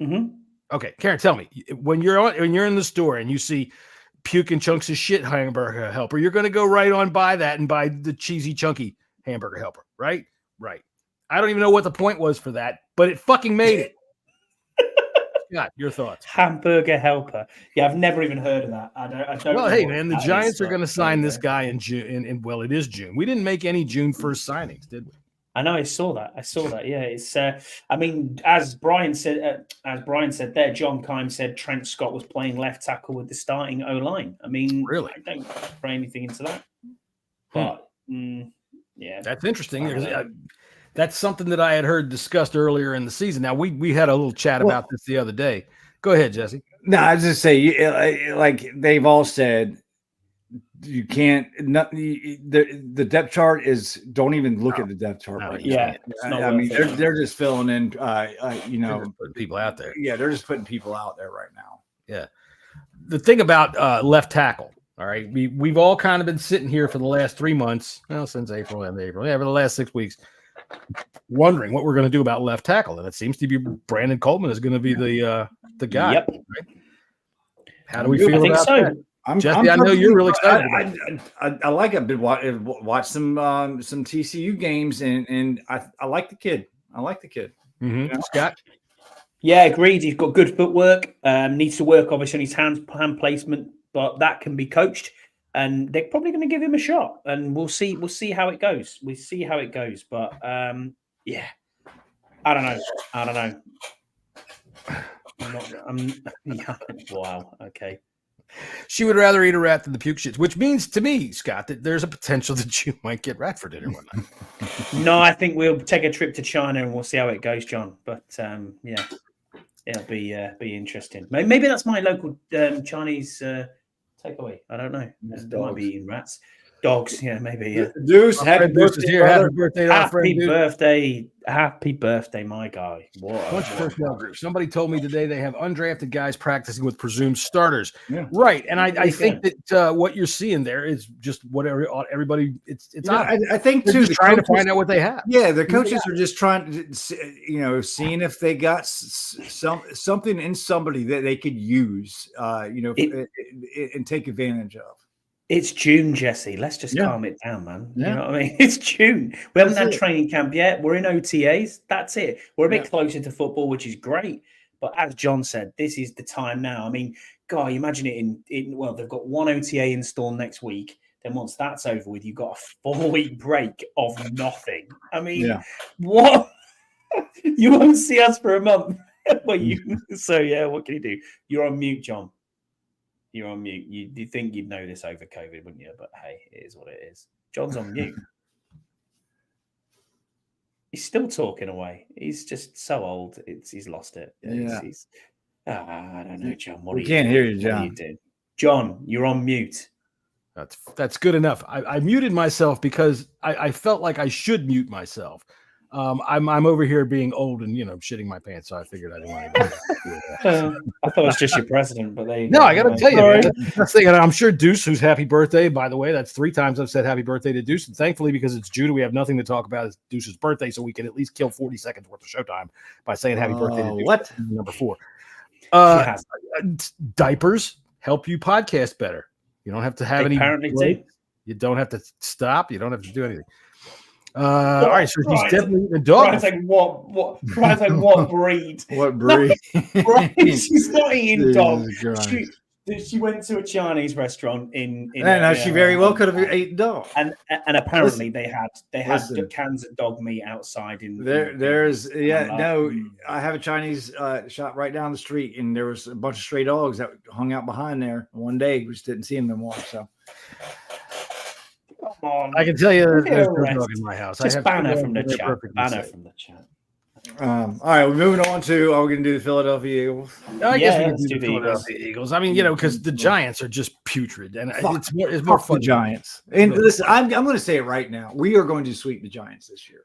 Mm-hmm. Okay, Karen, tell me, when you're in the store and you see puking chunks of shit hamburger helper, you're going to go right on by that and buy the cheesy chunky hamburger helper, right? Right. I don't even know what the point was for that, but it fucking made it. Scott, your thoughts? Hamburger helper. Yeah, I've never even heard of that. I don't. Well, hey, man, the Giants are going to sign this guy in June. Well, it is June. We didn't make any June 1st signings, did we? I know. I saw that. Yeah, it's. I mean, as Brian said there, John Kime said Trent Scott was playing left tackle with the starting O line. I mean, really, I don't throw anything into that. But yeah, that's interesting. That's something that I had heard discussed earlier in the season. Now we had a little chat about this the other day. Go ahead, Jesse. No, I was just say, like they've all said, you can't. The depth chart is. Don't even look at the depth chart. Yeah, I mean they're just filling in. They're just putting people out there. Yeah, they're just putting people out there right now. Yeah. The thing about left tackle, All right. We've all kind of been sitting here for the last 3 months. Well, since April. Yeah, for the last 6 weeks, wondering what we're going to do about left tackle. And it seems to be Brandon Coleman is going to be the guy. Yep. Right? How do we feel about that? Jesse, I know you're really excited. I like it. I've watched some TCU games, and I like the kid. Mm-hmm. You know? Scott? Yeah, agreed. He's got good footwork. Needs to work, obviously, on his hand placement, but that can be coached. And they're probably going to give him a shot, and we'll see how it goes. But yeah, I don't know. Wow. Okay. She would rather eat a rat than the puke shits, which means to me, Scott, that there's a potential that you might get rat for dinner one night. No, I think we'll take a trip to China and we'll see how it goes, John. But yeah, it'll be interesting. Maybe that's my local Chinese takeaway. I don't know. They might be eating rats. Dogs, yeah, maybe. Yeah. Deuce, happy birthday, here. Happy birthday, happy birthday, my guy. Bunch of personnel groups. Somebody told me today they have undrafted guys practicing with presumed starters. Yeah. Right, and I think that what you're seeing there is just what everybody. It's. I think too. They're trying to find out what they have. Yeah, the coaches are just trying to, seeing if they got something in somebody that they could use, and take advantage of. It's June, Jesse. Let's just calm it down, man. Yeah. You know what I mean? It's June. We haven't had training camp yet. We're in OTAs. That's it. We're a bit closer to football, which is great. But as John said, this is the time now. I mean, God, imagine it in they've got one OTA installed next week. Then once that's over with, you've got a 4-week break of nothing. I mean, what? You won't see us for a month. So, yeah, what can you do? You're on mute, John. You're on mute. You'd think you'd know this over COVID, wouldn't you? But hey, it is what it is. John's on mute. He's still talking away. He's just so old. He's lost it. I don't know, John. We can't hear you, John. John, you're on mute. That's good enough. I muted myself because I felt like I should mute myself. I'm over here being old and shitting my pants, so I figured I didn't want to do that. I thought it was just your president, but I got to tell you, man, that's the thing. I'm sure Deuce, who's happy birthday, by the way, that's 3 times I've said happy birthday to Deuce, and thankfully because it's June, we have nothing to talk about. It's Deuce's birthday, so we can at least kill 40 seconds worth of showtime by saying happy birthday to Deuce. What? Number 4. Diapers help you podcast better. You don't have to have any. Apparently, too. You don't have to stop. You don't have to do anything. All right, so he's definitely eating a dog. Right, like what breed? What breed? Right, she's not eating dog. She went to a Chinese restaurant in she very well could have eaten dog. And apparently they had cans of dog meat outside in I have a Chinese shop right down the street, and there was a bunch of stray dogs that hung out behind there. One day we just didn't see them anymore. So come on, I can tell you there's no dog in my house. Just banner from the chat. Banner from the chat. All right, we're moving on to. Are we going to do the Philadelphia Eagles? I guess we can do the Philadelphia Eagles. I mean, because the Giants are just putrid, and it's more fun. The Giants. And listen, I'm going to say it right now. We are going to sweep the Giants this year.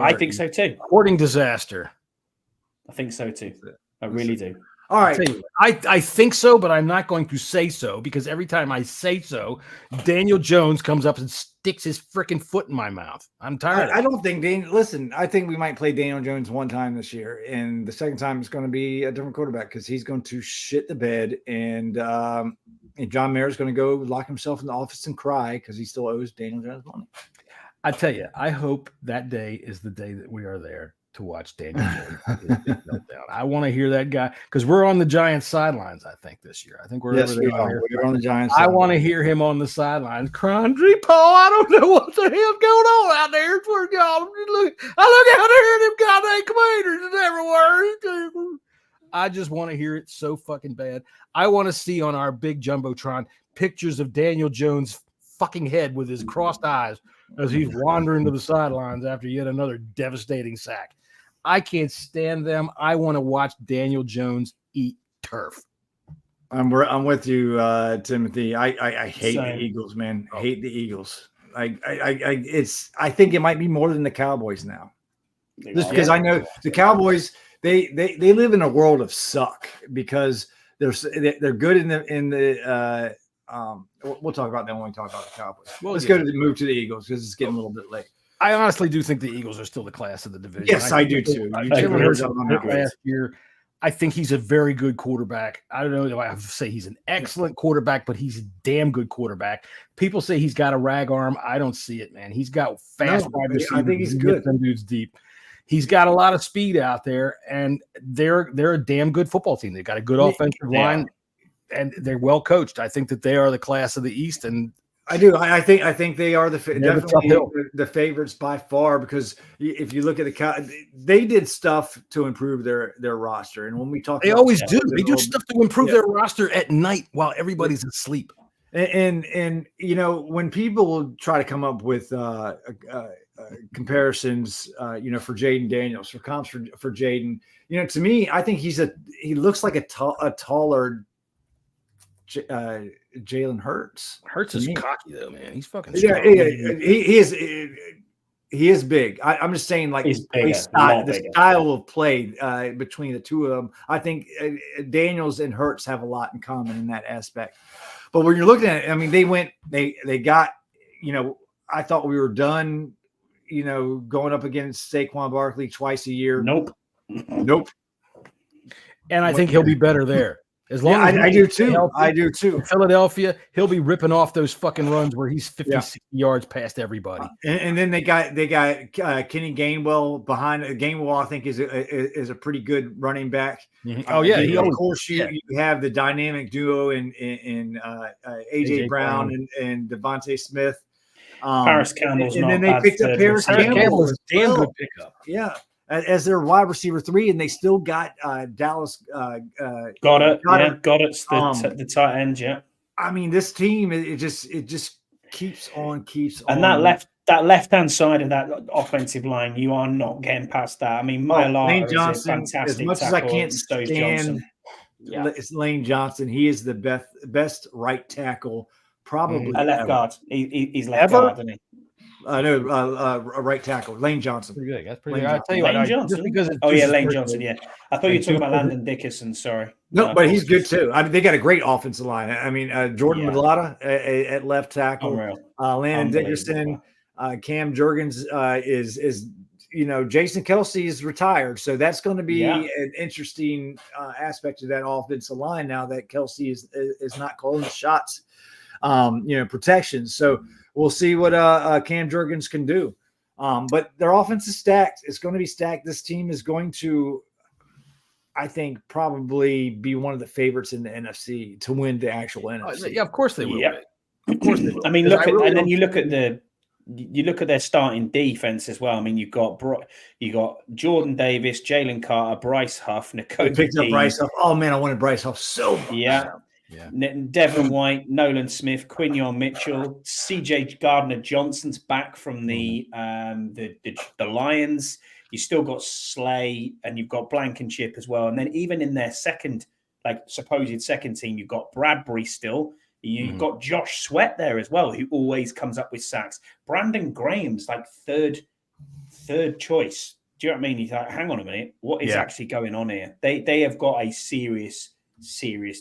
I think so too. Courting disaster. I think so too. I really do. All right. I think so, but I'm not going to say so because every time I say so, Daniel Jones comes up and sticks his freaking foot in my mouth. I'm tired. I don't think listen, I think we might play Daniel Jones one time this year, and the second time it's going to be a different quarterback because he's going to shit the bed, and John Mayer's going to go lock himself in the office and cry because he still owes Daniel Jones money. I tell you, I hope that day is the day that we are there to watch Daniel Jones. I want to hear that guy because we're on the Giants sidelines. I think this year. I think we're over there. We're on the Giants. I want to hear him on the sidelines crying, Paul. I don't know what the hell's going on out there. It's where y'all look out there and them goddamn commanders everywhere. I just want to hear it so fucking bad. I want to see on our big jumbotron pictures of Daniel Jones' fucking head with his crossed eyes as he's wandering to the sidelines after yet another devastating sack. I can't stand them. I want to watch Daniel Jones eat turf. I'm with you, Timothy. I hate the Eagles, man. I hate the Eagles. I think it might be more than the Cowboys now. Just because I know the Cowboys, they live in a world of suck because they're good in the we'll talk about that when we talk about the Cowboys. Well, Let's yeah. go to move to the Eagles because it's getting a little bit late. I honestly do think the Eagles are still the class of the division. Yes, I do too. I You Jalen agree. Hurts I'm was not good last year. I think he's a very good quarterback. I don't know if I have to say he's an excellent quarterback, but he's a damn good quarterback. People say he's got a rag arm. I don't see it, man. He's got fast wide receivers. I think he's He good. gets them dudes deep. He's got a lot of speed out there, and they're a damn good football team. They've got a good offensive line, and they're well coached. I think that they are the class of the East, and I do. I think they are definitely hill. the favorites by far because if you look at they did stuff to improve their roster, and when we talk, they about always that, do. They do stuff to improve Yeah. their roster at night while everybody's asleep. And you know, when people try to come up with comparisons, you know, for Jaden Daniels, for comps for Jaden, you know, to me, I think he looks like a taller Jalen Hurts. Hurts is cocky though, man. He's fucking Yeah, strong. he is. He is big. I'm just saying, like He's play bigger, style, the bigger. style of play between the two of them. I think Daniels and Hurts have a lot in common in that aspect. But when you're looking at it, I mean, they got, you know, I thought we were done, you know, going up against Saquon Barkley twice a year. Nope. And I think he'll be better there. As long as I do he's too. healthy I do too. in Philadelphia, he'll be ripping off those fucking runs where he's 50, 60 yards past everybody. And then they got Kenny Gainwell behind. Gainwell, I think, is a pretty good running back. Oh yeah, Of course, you have the dynamic duo in AJ Brown and Devontae Smith. Paris Campbell's and not then they bad picked up third Paris receiver. Campbell. is a damn good pickup. Yeah, as their wide receiver 3, and they still got Dallas. Got it. Goddard's The tight end. Yeah. I mean, this team it just keeps on. And that left hand side of that offensive line, you are not getting past that. I mean, Lane Mailata is Johnson, a fantastic as much tackle. as I can't so is stand Johnson. Yeah. it's Lane Johnson. He is the best right tackle, probably A left ever. guard. He's left guard, isn't he? No, a right tackle, Lane Johnson. Pretty good. That's pretty Lane good. I'll tell you what, Lane just Johnson. because it's Oh yeah, just Lane his Johnson. birthday. Yeah, I thought you were talking about Landon Dickerson. Sorry. No, but he's good too. I mean, they got a great offensive line. I mean, Jordan Mailata at left tackle, Landon Dickerson, Cam Jurgens is you know, Jason Kelsey is retired, so that's going to be an interesting aspect of that offensive line now that Kelsey is not calling the shots. You know, protection. So we'll see what Cam Jurgens can do. But their offense is stacked. It's going to be stacked. This team is going to, I think, probably be one of the favorites in the NFC to win the actual NFC. Yeah, of course they will. Yeah. Of course they will. I mean, you look at their starting defense as well. I mean, you've got Jordan Davis, Jalen Carter, Bryce Huff, Nakobe Picked up Dean. Bryce Huff. Oh man, I wanted Bryce Huff so much. Yeah. Devin White, Nolan Smith, Quinion Mitchell, CJ Gardner-Johnson's back from the Lions. You still got Slay and you've got Blankenship as well. And then even in their supposed second team, you've got Bradbury still. You've got Josh Sweat there as well, who always comes up with sacks. Brandon Graham's like third choice. Do you know what I mean? He's like, hang on a minute, what is actually going on here? They have got a serious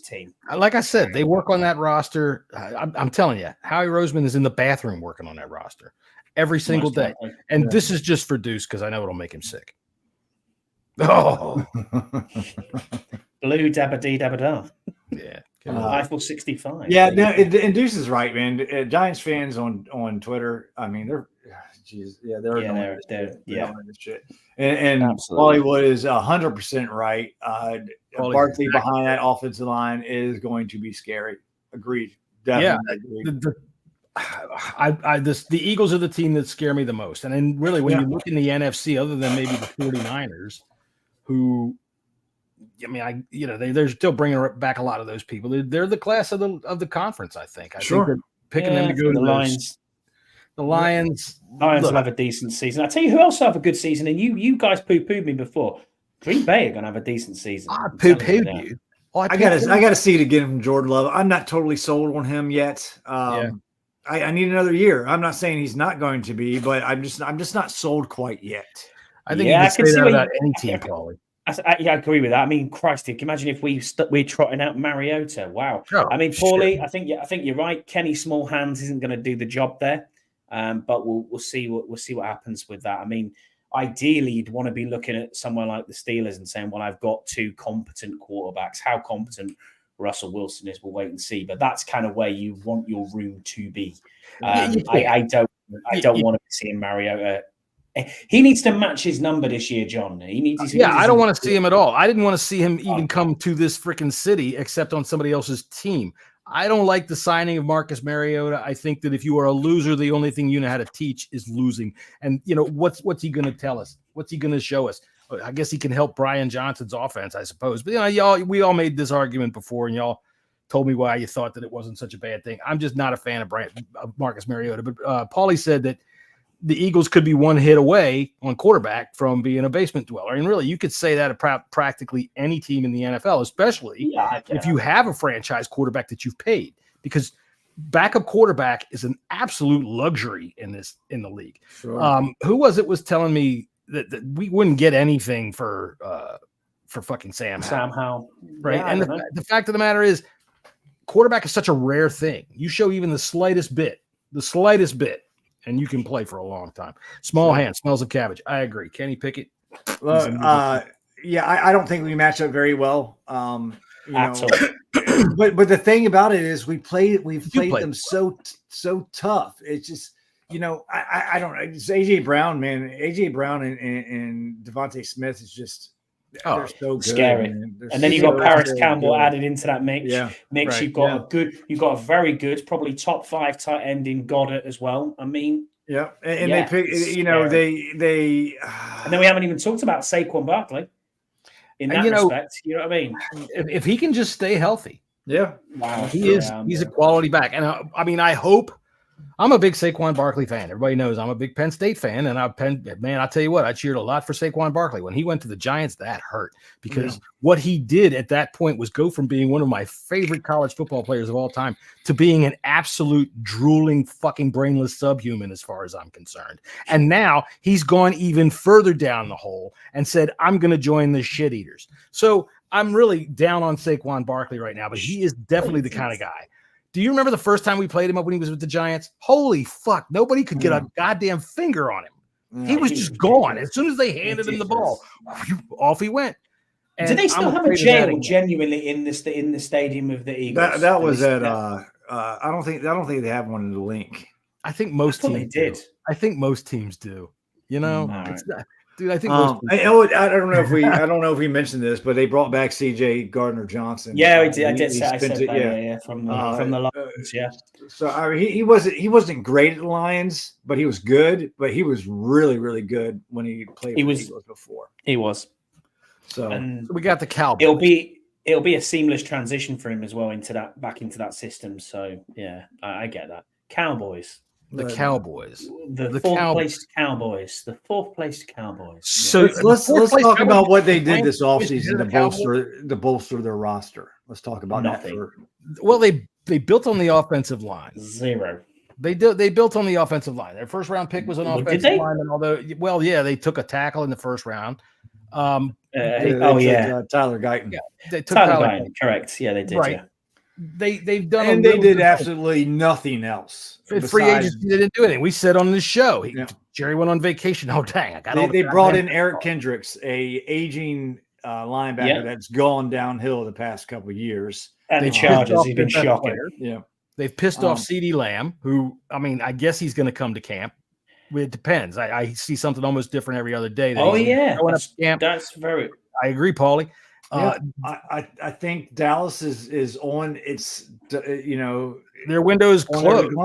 team. Like I said, they work on that roster. I'm telling you, Howie Roseman is in the bathroom working on that roster every single day. And this is just for Deuce because I know it'll make him sick. Oh, Blue dabba-dee dabba-da. Yeah. Eiffel 65. Yeah, no, and Deuce is right, man. Giants fans on Twitter, I mean, they're annoying this shit. And Hollywood is 100% right. Barkley behind that offensive line is going to be scary. Agreed. Definitely agreed. The Eagles are the team that scare me the most. And then really when you look in the NFC, other than maybe the 49ers, who I mean, they're still bringing back a lot of those people. They're the class of the conference, I think. I think they're picking them to go to the Lions. The Lions will have a decent season. I tell you who else will have a good season, and you guys poo-pooed me before. Green Bay are going to have a decent season. I poo-pooed you. I gotta see it again from Jordan Love. I'm not totally sold on him yet. I need another year. I'm not saying he's not going to be, but I'm just not sold quite yet. I think you can say that about any team, Paulie. I agree with that. I mean, Christ, imagine if we're trotting out Mariota. Wow. Oh, I mean, Paulie, I think you're right. Kenny Small Hands isn't going to do the job there, but we'll see what happens with that. I mean, ideally, you'd want to be looking at somewhere like the Steelers and saying, "Well, I've got two competent quarterbacks. How competent Russell Wilson is, we'll wait and see." But that's kind of where you want your room to be. I don't want to be seeing Mariota. He needs to match his number this year, John. I don't want to see him at all. I didn't want to see him even come to this freaking city except on somebody else's team. I don't like the signing of Marcus Mariota. I think that if you are a loser, the only thing you know how to teach is losing. And what's he going to tell us? What's he going to show us? I guess he can help Brian Johnson's offense, I suppose. But we all made this argument before, and y'all told me why you thought that it wasn't such a bad thing. I'm just not a fan of Marcus Mariota. But Paulie said that the Eagles could be one hit away on quarterback from being a basement dweller. And really, you could say that about practically any team in the NFL, especially if you have a franchise quarterback that you've paid, because backup quarterback is an absolute luxury in the league. Sure. Who was telling me that we wouldn't get anything for fucking Sam Howell, right? Yeah, and the fact of the matter is, quarterback is such a rare thing. You show even the slightest bit, and you can play for a long time. Small hand, smells of cabbage. I agree. Kenny Pickett. I don't think we match up very well. All. But the thing about it is we've played them so tough. It's just, I don't know. It's AJ Brown, man. AJ Brown and Devontae Smith is just they're so good, scary. And then you've got Paris Campbell added into that mix. Yeah. Right. You've got a very good, probably top 5 tight end in Goddard as well. I mean, yeah. And they pick, they and then we haven't even talked about Saquon Barkley in that respect. You know what I mean? If he can just stay healthy. Yeah. Wow. He's a quality back. And I hope. I'm a big Saquon Barkley fan. Everybody knows I'm a big Penn State fan, and I'll tell you what, I cheered a lot for Saquon Barkley. When he went to the Giants, that hurt, because what he did at that point was go from being one of my favorite college football players of all time to being an absolute drooling, fucking brainless subhuman as far as I'm concerned. And now he's gone even further down the hole and said, I'm going to join the shit eaters. So I'm really down on Saquon Barkley right now, but he is definitely the kind of guy. Do you remember the first time we played him up when he was with the Giants? Holy fuck. Nobody could get a goddamn finger on him. He was just gone. As soon as they handed him the ball, off he went. And do they still have a jail genuinely in the stadium of the Eagles? That was at I don't think they have one in the link. I think most teams did. I think most teams do. Dude, I think I don't know if we mentioned this, but they brought back CJ Gardner-Johnson. Yeah, we did. I said that from the Lions. Yeah. So I mean, he wasn't great at the Lions, but he was good. But he was really, really good when he played for the Eagles before. He was. So we got the Cowboys. It'll be a seamless transition for him as well back into that system. So yeah, I get that. Cowboys. The Cowboys. The fourth-placed Cowboys. The fourth-placed Cowboys. So let's talk about what they did this offseason to bolster their roster. Let's talk about nothing. Well, they built on the offensive line. Zero. They built on the offensive line. Their first round pick was an offensive lineman, although they took a tackle in the first round. Tyler Guyton. Yeah, they took Tyler Guyton. Correct. Yeah, they did. Right. Yeah. They've done, and they did absolutely nothing else. Free agency, they didn't do anything. We said on this show, Jerry went on vacation. Oh dang! They brought in Eric Kendricks, a aging linebacker that's gone downhill the past couple of years. And the Chargers, he's been shocking. Yeah, they've pissed off CeeDee Lamb, who I guess he's going to come to camp. It depends. I see something almost different every other day. That's very. I agree, Paulie. I think Dallas is on its, their window is closed.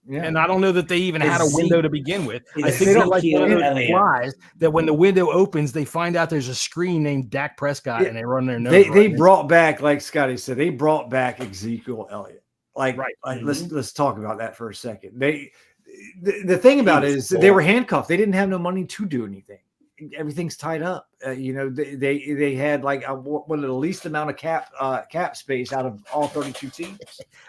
Yeah. And I don't know that they even had a window to begin with. I think they're like one of those flies that when the window opens, they find out there's a screen named Dak Prescott and they run their nose. They brought back, like Scotty said, they brought back Ezekiel Elliott. Let's talk about that for a second. The thing about it is they were handcuffed. They didn't have no money to do anything. Everything's tied up. They had one of the least amount of cap space out of all 32 teams.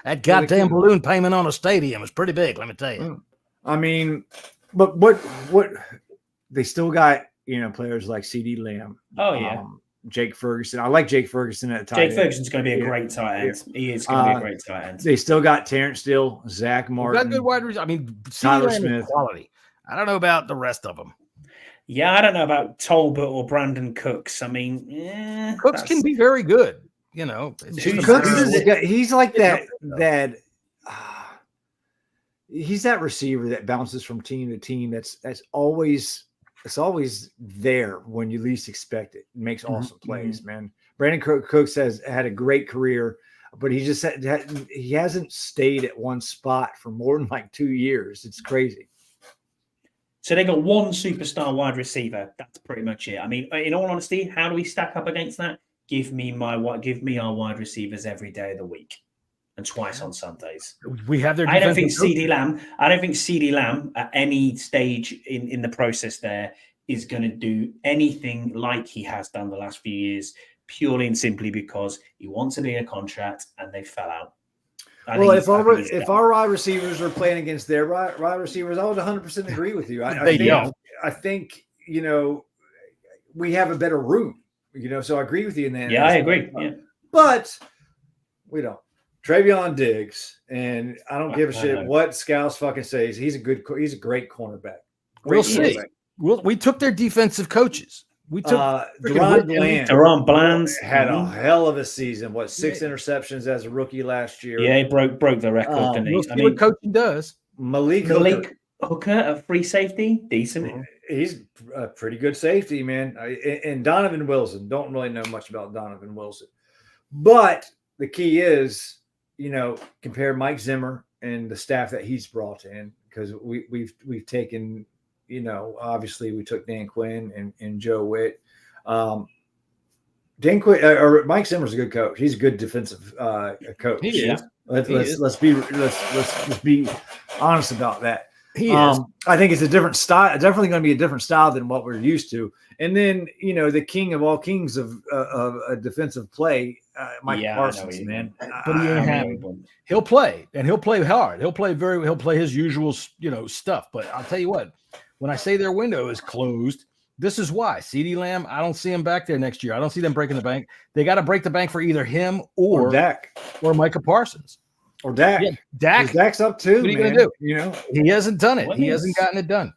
That goddamn balloon payment on a stadium is pretty big, let me tell you. I mean, but what they still got, players like CeeDee Lamb. Oh yeah. Jake Ferguson. I like Jake Ferguson at the tight Jake end. Ferguson's going to be a great tight end. Yeah. He is going to be a great tight end. They still got Terrence Steele, Zach We've Martin. got good wide receivers. I mean, Tyler CeeDee Lamb is Smith. quality. I don't know about the rest of them. Yeah, I don't know about Tolbert or Brandon Cooks. I mean, Cooks can be very good. You know, it's just a Cooks matter of is, he's like that. He's that receiver that bounces from team to team. That's always there when you least expect it. Makes awesome plays, man. Brandon Cooks has had a great career, but he just he hasn't stayed at one spot for more than like 2 years. It's crazy. So they got one superstar wide receiver. That's pretty much it. I mean, in all honesty, how do we stack up against that? Give me our wide receivers every day of the week, and twice on Sundays. We have their. I don't think CeeDee Lamb at any stage in the process there is going to do anything like he has done the last few years, purely and simply because he wants a bigger contract and they fell out. Well, if our wide receivers are playing against their wide receivers, I would 100% agree with you. I think we have a better room. So I agree with you in that. Yeah, I agree. Yeah. But we don't. Travion Diggs, and I don't give a shit what Scouts fucking says. He's a great cornerback. We'll see. We took their defensive coaches. We took Deron Bland had a hell of a season. 6 interceptions as a rookie last year? Yeah, he broke the record, didn't he? We'll see what coaching does. Malik Hooker, a free safety, decent. He's a pretty good safety, man. And Donovan Wilson, don't really know much about Donovan Wilson, but the key is, compare Mike Zimmer and the staff that he's brought in, because we've taken, obviously we took Dan Quinn and Joe Witt. Dan Quinn or Mike Zimmer's a good coach. He's a good defensive coach. He is. Let's be honest about that. He is. I think it's a different style. Definitely going to be a different style than what we're used to. And then the king of all kings of a defensive play, Mike Parsons, man. But he ain't happy. He'll play, and he'll play hard. He'll play his usual stuff. But I'll tell you what, when I say their window is closed, this is why. CeeDee Lamb, I don't see him back there next year. I don't see them breaking the bank. They got to break the bank for either him or Dak or Micah Parsons. Or Dak. Yeah, Dak. Dak's up too. What are you going to do? He hasn't done it. He hasn't gotten it done.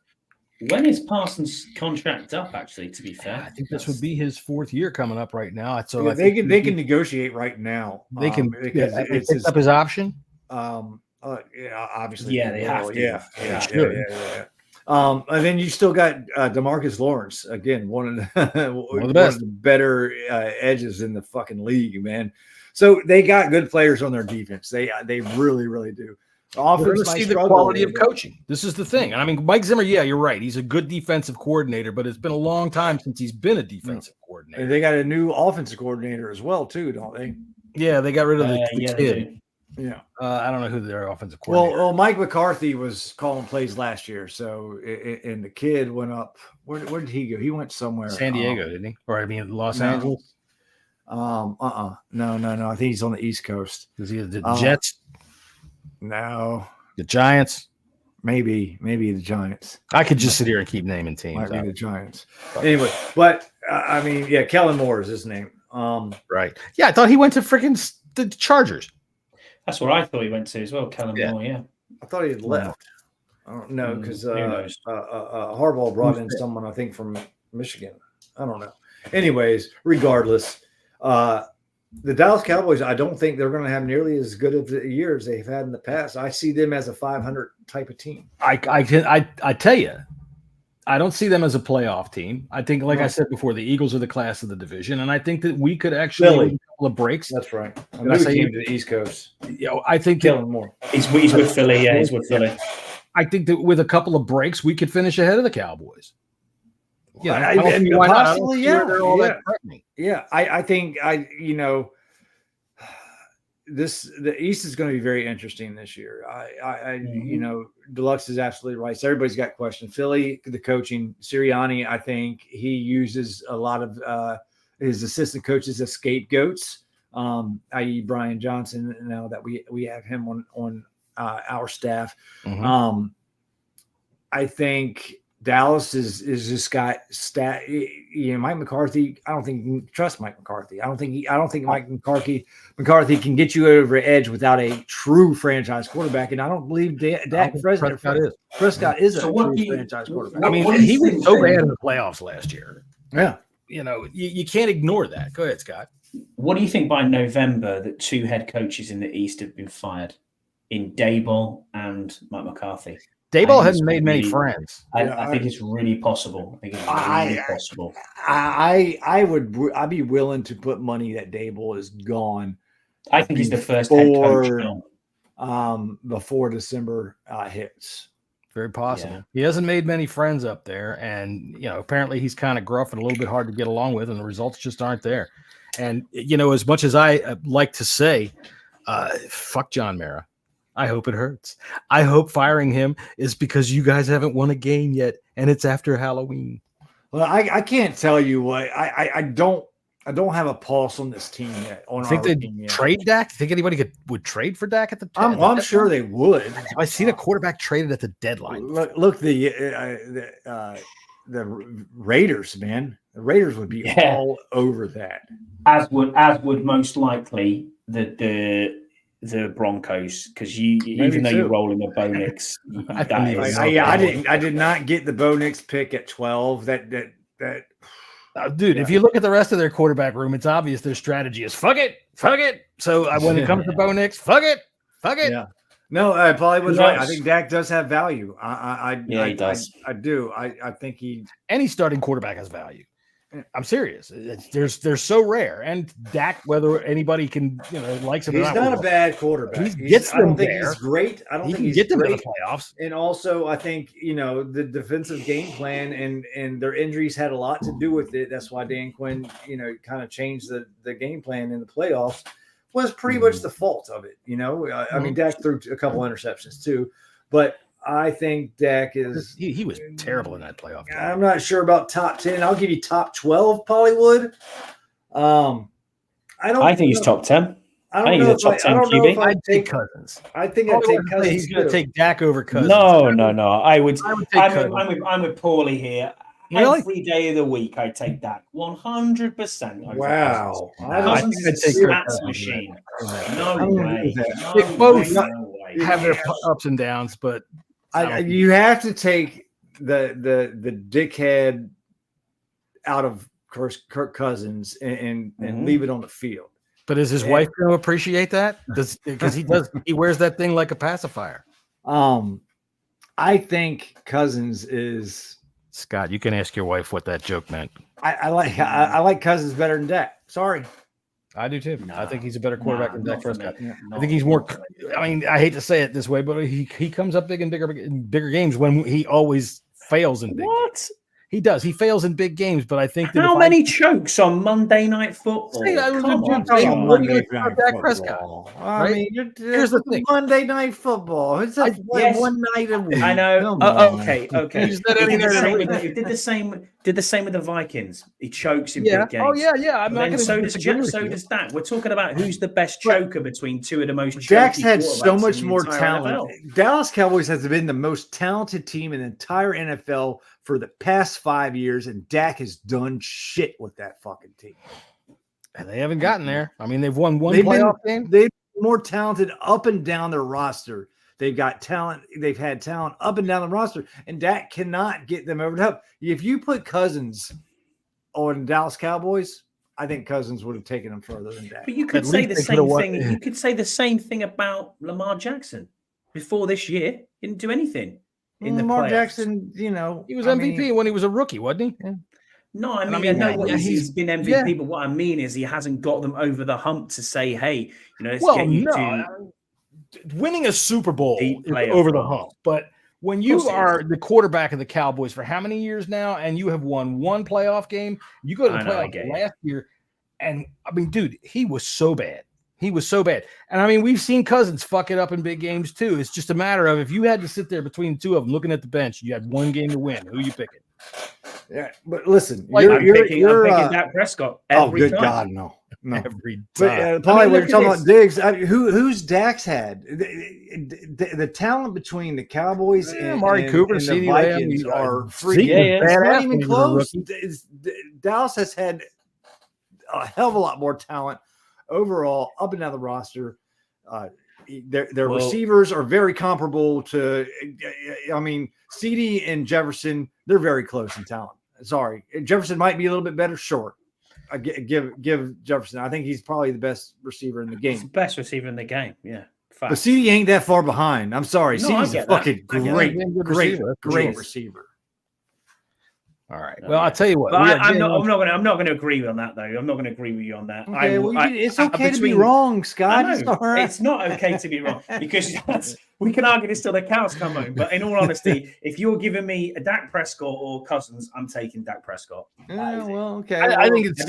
When is Parsons' contract up, actually, to be fair? I think this would be his 4th year coming up right now. So they can negotiate right now. They can because it's up his option. Obviously. Yeah, they have to. Yeah. And then you still got DeMarcus Lawrence, again, one of the best, better edges in the fucking league, man. So they got good players on their defense. They really, really do. Offense, see the quality of coaching. This is the thing. And I mean, Mike Zimmer, yeah, you're right. He's a good defensive coordinator, but it's been a long time since he's been a defensive coordinator. And they got a new offensive coordinator as well, too, don't they? Yeah, they got rid of the kid. Yeah. I don't know who their offensive coordinator. Well, Mike McCarthy was calling plays last year, so and the kid went up. Where did he go? He went somewhere. San Diego, didn't he? Or Los Angeles. No. I think he's on the East Coast. Is he the Jets? No. The Giants? Maybe the Giants. I could just sit here and keep naming teams. Might be the Giants. Anyway, but I mean, yeah, Kellen Moore is his name. Right. Yeah, I thought he went to freaking the Chargers. That's what I thought he went to as well, Kellen Moore, yeah. I thought he had left. I don't know, because Harbaugh brought in someone, I think, from Michigan. I don't know. Anyways, regardless, the Dallas Cowboys, I don't think they're going to have nearly as good of a year as they've had in the past. I see them as a 500 type of team. I tell you, I don't see them as a playoff team. I think, like I said before, the Eagles are the class of the division, and I think that we could actually make a couple of breaks. That's right. I came to the East Coast. I think Kellen Moore. He's with Philly. Yeah, he's with Philly. I think that with a couple of breaks, we could finish ahead of the Cowboys. Yeah, possibly. Yeah. I think the East is going to be very interesting this year. Deluxe is absolutely right. So everybody's got questions. Philly, the coaching, Sirianni, I think he uses a lot of his assistant coaches as scapegoats, i.e. Brian Johnson. Now that we have him on our staff, I think Dallas is just got Mike McCarthy. I don't think you can trust Mike McCarthy. I don't think Mike McCarthy can get you over the edge without a true franchise quarterback. And I don't believe Dak Prescott is a true franchise quarterback. I mean, he was so bad in the playoffs last year. Yeah. You can't ignore that. Go ahead, Scott. What do you think by November that 2 head coaches in the East have been fired in Daboll and Mike McCarthy? Daboll hasn't made many friends. I think it's really possible. I think it's really possible. I'd be willing to put money that Daboll is gone. I think he's the first head coach before December hits. Very possible. Yeah. He hasn't made many friends up there, and apparently he's kind of gruff and a little bit hard to get along with, and the results just aren't there. And as much as I like to say, fuck John Mara. I hope it hurts. I hope firing him is because you guys haven't won a game yet, and it's after Halloween. Well, I can't tell you what I don't have a pulse on this team yet. Think they'd trade Dak? Think anybody would trade for Dak at the? I'm sure they would. I seen a quarterback traded at the deadline. Look the Raiders, man. The Raiders would be all over that. As would most likely the Broncos, because even though you're rolling a Bo Nix, I did not get the Bo Nix pick at 12. Dude, if you look at the rest of their quarterback room, it's obvious their strategy is fuck it. So when it comes to Bo Nix, fuck it. Yeah. No, Paulie was right. I think Dak does have value. He does. I do. I think any starting quarterback has value. I'm serious. They're so rare, and Dak, whether anybody can likes him, he's not a bad quarterback. I don't think he's great. I don't think he's get them great to the playoffs. And also, I think the defensive game plan and their injuries had a lot to do with it. That's why Dan Quinn, kind of changed the game plan in the playoffs. Was pretty much the fault of it. I mean, Dak threw a couple interceptions too, but I think Dak is. He was terrible in that playoff game. I'm not sure about top 10. I'll give you top 12, Pollywood. I think he's top 10. I think he's a top 10 QB. I'd take Cousins. I think I'd take Cousins. He's going to take Dak over Cousins. No. I would take Cousins. I'm with Paulie here. Really? Every day of the week, I take Dak 100%. Wow. I think I'd take Stats machine. No way. They both have their ups and downs, but you have to take the dickhead out of Kirk Cousins and leave it on the field. But is his wife going to appreciate that? Because he wears that thing like a pacifier. I think Cousins is. Scott, you can ask your wife what that joke meant. I like Cousins better than Dak. Sorry. I do too. I think he's a better quarterback than Dak Prescott. I think he's more. I mean, I hate to say it this way, but he comes up big in bigger games when he always fails in big games. He does. He fails in big games, but I think that how many chokes on Monday Night Football? Dak Prescott. I mean, here's the thing: Monday Night Football. It's one night a week. I know. Okay. He did the same with the Vikings. He chokes in big games. Oh yeah. I'm not going to. So does Dak. We're talking about who's the best choker between two of the most. Dak's had so much more talent. Dallas Cowboys has been the most talented team in the entire NFL for the past 5 years, and Dak has done shit with that fucking team. And they haven't gotten there. I mean, they've won one playoff game. They've been more talented up and down their roster. They've got talent. They've had talent up and down the roster, and Dak cannot get them over the hump. If you put Cousins on Dallas Cowboys, I think Cousins would have taken them further than Dak. But you could say the same thing. You could say the same thing about Lamar Jackson. Before this year, he didn't do anything. Lamar Jackson, he was MVP when he was a rookie, wasn't he? Yeah. No, I know he's been MVP, but what I mean is he hasn't got them over the hump to say, hey, let's get you to winning a Super Bowl is over the hump. But when you are the quarterback of the Cowboys for how many years now, and you have won one playoff game, you go to the playoff last year, and I mean, dude, he was so bad. He was so bad. And I mean, we've seen Cousins fuck it up in big games too. It's just a matter of if you had to sit there between the two of them looking at the bench, you had one game to win. Who are you picking? Yeah, but listen, I'm picking Dak Prescott. Every time. God, no. Every time. But probably when you're talking about Diggs, who's Dax had the talent between the Cowboys and Amari Cooper, and the CeeDee Vikings Lamb, are freaking not even close. Dallas has had a hell of a lot more talent overall up and down the roster. Their receivers are very comparable to. I mean, CD and Jefferson, they're very close in talent. Sorry, Jefferson might be a little bit better. Sure. I give Jefferson. I think he's probably the best receiver in the game. He's the best receiver in the game. Yeah. But CD ain't that far behind. I'm sorry. CD's a fucking great receiver. All right. Well, I'll tell you what. I'm not going to agree on that, though. I'm not going to agree with you on that. Okay, it's okay to be wrong, Scott. It's not okay to be wrong because we can argue this till the cows come home. But in all honesty, if you're giving me a Dak Prescott or Cousins, I'm taking Dak Prescott. Yeah, well, okay. I think it's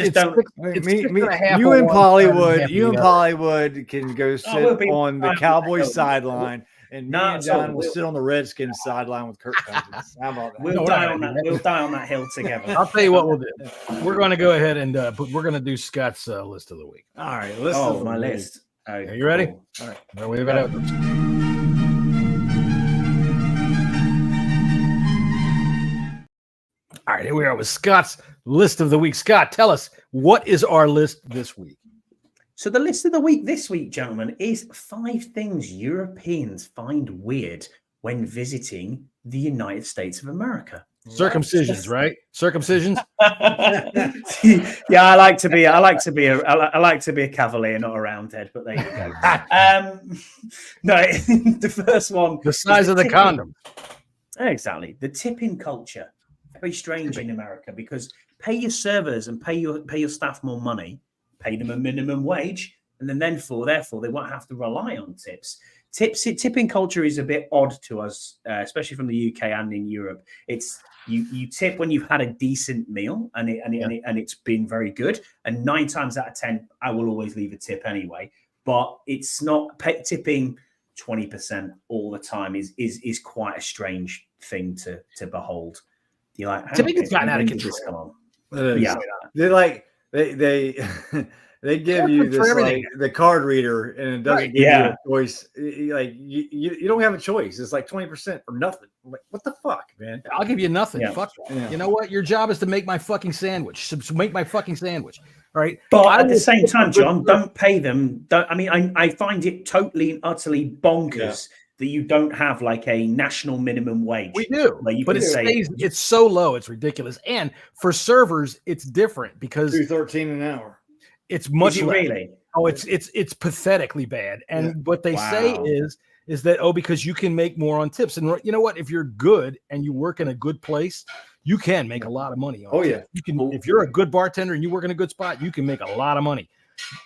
you and Hollywood can go sit on the Cowboys sideline. And me and John will sit on the Redskins sideline with Kirk Cousins. How about that? We'll die on that hill together. I'll tell you what we'll do. We're going to go ahead and we're going to do Scott's list of the week. All right. List. Are you ready? Cool. All right. Well, we've got out. All right. Here we are with Scott's list of the week. Scott, tell us, what is our list this week? So the list of the week this week, gentlemen, is 5 things Europeans find weird when visiting the United States of America. Circumcisions, right? Circumcisions. Yeah, I like to be a cavalier, not a roundhead. But there you go. No, the first one, the size of the condom. Exactly, the tipping culture. Very strange in America because pay your servers and pay your staff more money. Pay them a minimum wage, and then therefore they won't have to rely on tips. Tipping culture is a bit odd to us, especially from the UK and in Europe. It's you tip when you've had a decent meal and it's been very good. And 9 times out of 10, I will always leave a tip anyway. But it's not tipping 20% all the time is quite a strange thing to behold. You're like, tipping has gotten out of control. Yeah, they give you this like the card reader and it doesn't give you a choice. Like you don't have a choice. It's like 20% or nothing. I'm like, what the fuck, man? I'll give you nothing. Yeah. Fuck. Yeah. You know what? Your job is to make my fucking sandwich. So make my fucking sandwich. All right. But at the same time, John, don't pay them. I find it totally and utterly bonkers that you don't have like a national minimum wage. We do, but it's so low, it's ridiculous. And for servers, it's different because $2.13 an hour. It's much less. Really? Oh, it's pathetically bad. And what they say is that because you can make more on tips. And you know what? If you're good and you work in a good place, you can make a lot of money on tips. You can if you're a good bartender and you work in a good spot, you can make a lot of money.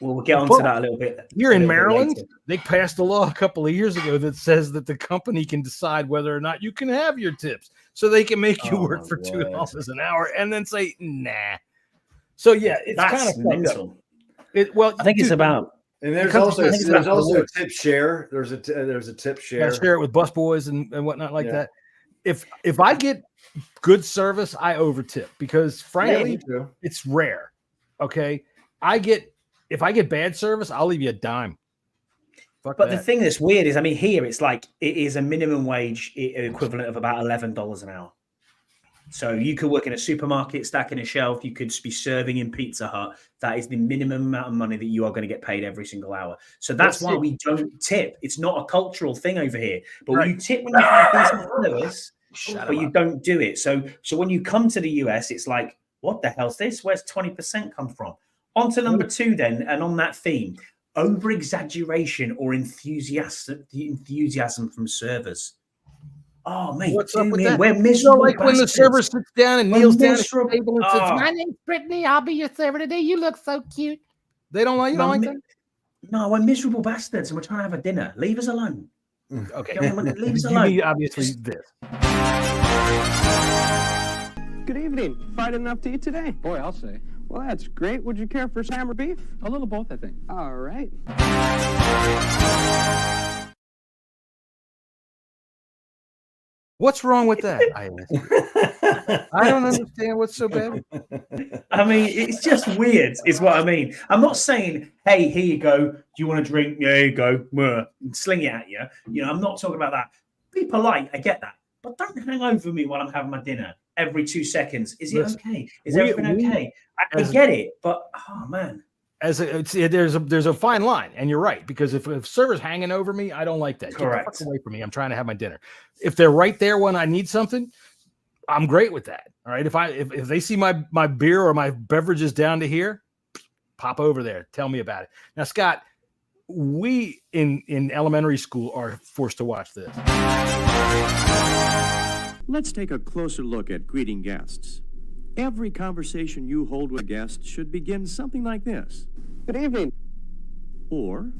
Well, we'll get onto that a little bit. Here in Maryland, they passed a law a couple of years ago that says that the company can decide whether or not you can have your tips. So they can make you work for $2 an hour and then say, nah. So, yeah, it's kind of mental. I think it's about. And there's also a tip share. There's a tip share. I share it with busboys and whatnot like that. If I get good service, I over tip because, frankly, it's rare. Okay. If I get bad service, I'll leave you a dime. But the thing that's weird is, here it's like it is a minimum wage equivalent of about $11 an hour. So you could work in a supermarket, stacking a shelf. You could be serving in Pizza Hut. That is the minimum amount of money that you are going to get paid every single hour. So that's why we don't tip. It's not a cultural thing over here. But you tip when you have decent service, but you don't do it. So when you come to the US, it's like, what the hell's this? Where's 20% come from? On to number 2 then, and on that theme, over-exaggeration or enthusiasm from servers. Oh, mate, what's up with that? We're miserable. Like when the server sits down and kneels down at the table and says, "My name's Brittany. I'll be your server today. You look so cute." They don't like you. Don't like that? No, we're miserable bastards, and we're trying to have a dinner. Leave us alone. Okay, leave us alone. Obviously, this. Good evening. Fried enough to eat today? Boy, I'll say. Well, that's great. Would you care for ham or beef? A little both, I think. All right. What's wrong with that? I don't understand what's so bad. I mean, it's just weird, is what I mean. I'm not saying, hey, here you go. Do you want a drink? Yeah, here you go. And sling it at you. You know, I'm not talking about that. Be polite. I get that. But don't hang over me while I'm having my dinner every 2 seconds. Is it okay? Is everything okay? I get it, but oh man. There's a fine line, and you're right, because if server's hanging over me, I don't like that. Correct. Get the fuck away from me. I'm trying to have my dinner. If they're right there when I need something, I'm great with that. All right. If they see my beer or my beverages down to here, pop over there. Tell me about it. Now, Scott, we in elementary school are forced to watch this. Let's take a closer look at greeting guests. Every conversation you hold with a guest should begin something like this. Good evening. Or,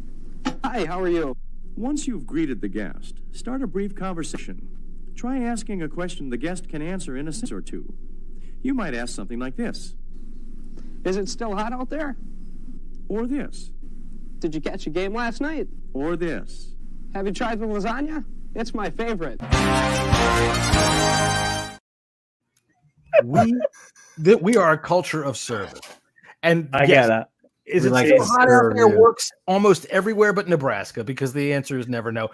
Hi, how are you? once you've greeted the guest, start a brief conversation. Try asking a question the guest can answer in a sentence or two. You might ask something like this. Is it still hot out there? Or this. Did you catch a game last night? Or this. Have you tried the lasagna? It's my favorite. We are a culture of service, and I get that. Is it so hot out there? Works almost everywhere but Nebraska, because the answer is never no,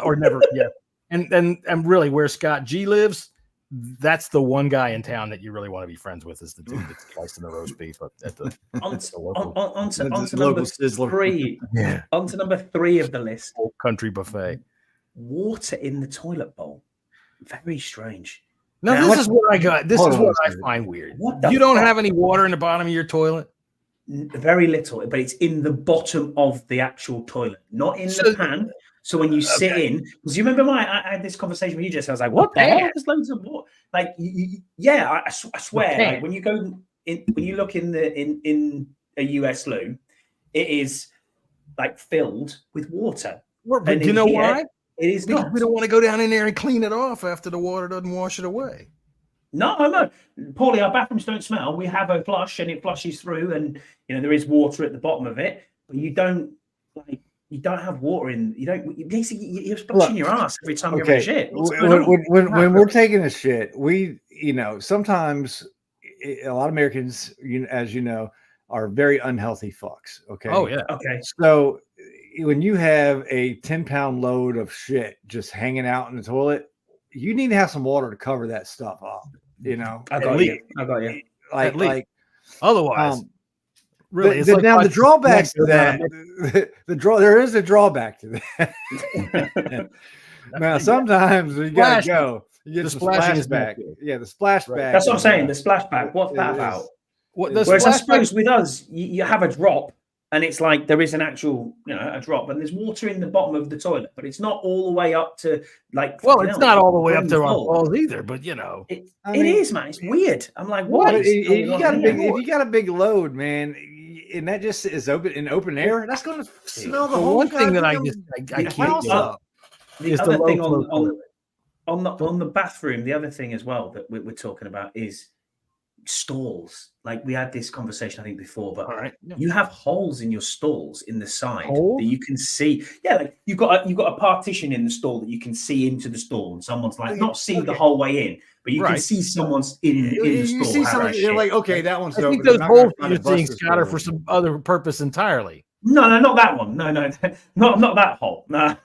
or never yes. And really, where Scott G lives, that's the one guy in town that you really want to be friends with, is the dude that's slicing the roast beef at the on to number three. Yeah. On to number 3 of the list. Old country buffet. Water in the toilet bowl. Very strange. Now, this is what I got. This is what I find weird. You don't have any water in the bottom of your toilet? Very little, but it's in the bottom of the actual toilet, not in the pan. So when you sit in, because you remember I had this conversation with you, Jess. I was like, "What the hell? There's loads of water." Like, I swear, like, when you go in, when you look in a US loo, it is like filled with water. But do you know why? It is because not. We don't want to go down in there and clean it off after the water doesn't wash it away. No. Paulie, our bathrooms don't smell. We have a flush and it flushes through, and there is water at the bottom of it, but you don't have water in. You don't. Basically, you're splashing your ass every time you're having a shit. When we're taking a shit, we sometimes a lot of Americans, as you know, are very unhealthy fucks. Okay. Oh yeah. Okay. So when you have a 10-pound load of shit just hanging out in the toilet, you need to have some water to cover that stuff up. I got you. Like otherwise, really. Now the drawbacks to that, there is a drawback to that. Now sometimes you gotta go. You get the splashback. Yeah, the splashback. That's what I'm saying. The splashback. What's that about? Whereas I suppose with us, you have a drop, and it's like there is an actual, a drop, and there's water in the bottom of the toilet, but it's not all the way up to like. Well, it's not all the way up to our balls either, but it is, man. It's weird. I'm like, what? If you got a big load, man, and that just is in open air, that's going to smell the whole. One thing that I can't up. The other thing on the bathroom, the other thing as well that we're talking about is stalls. Like, we had this conversation I think before, but you have holes in your stalls in the side that you can see. Yeah, like you've got a partition in the stall that you can see into the stall, and someone's like not see the whole way in, but you can see someone's in the stall. You see something, you're like, okay, that one's. I think those holes you're seeing, Scott, are for some other purpose entirely. No, not that one. No, not that hole. No,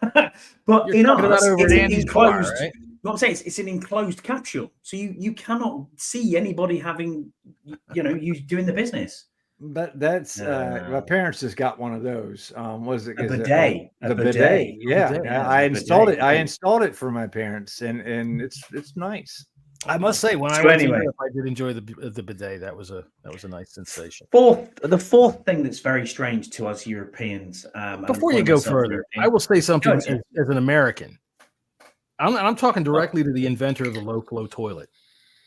but you're in ours, it's enclosed. Bar, right? What I'm saying is, it's an enclosed capsule, so you cannot see anybody having, you doing the business. But that's my parents just got one of those. Was it a bidet? The bidet. Yeah, I installed bidet. it. I installed it for my parents, and it's nice. I must say, when I went to Europe, I did enjoy the bidet. That was a nice sensation. The fourth thing that's very strange to us Europeans. Before you go further, I will say something as an American. I'm talking directly to the inventor of the low flow toilet.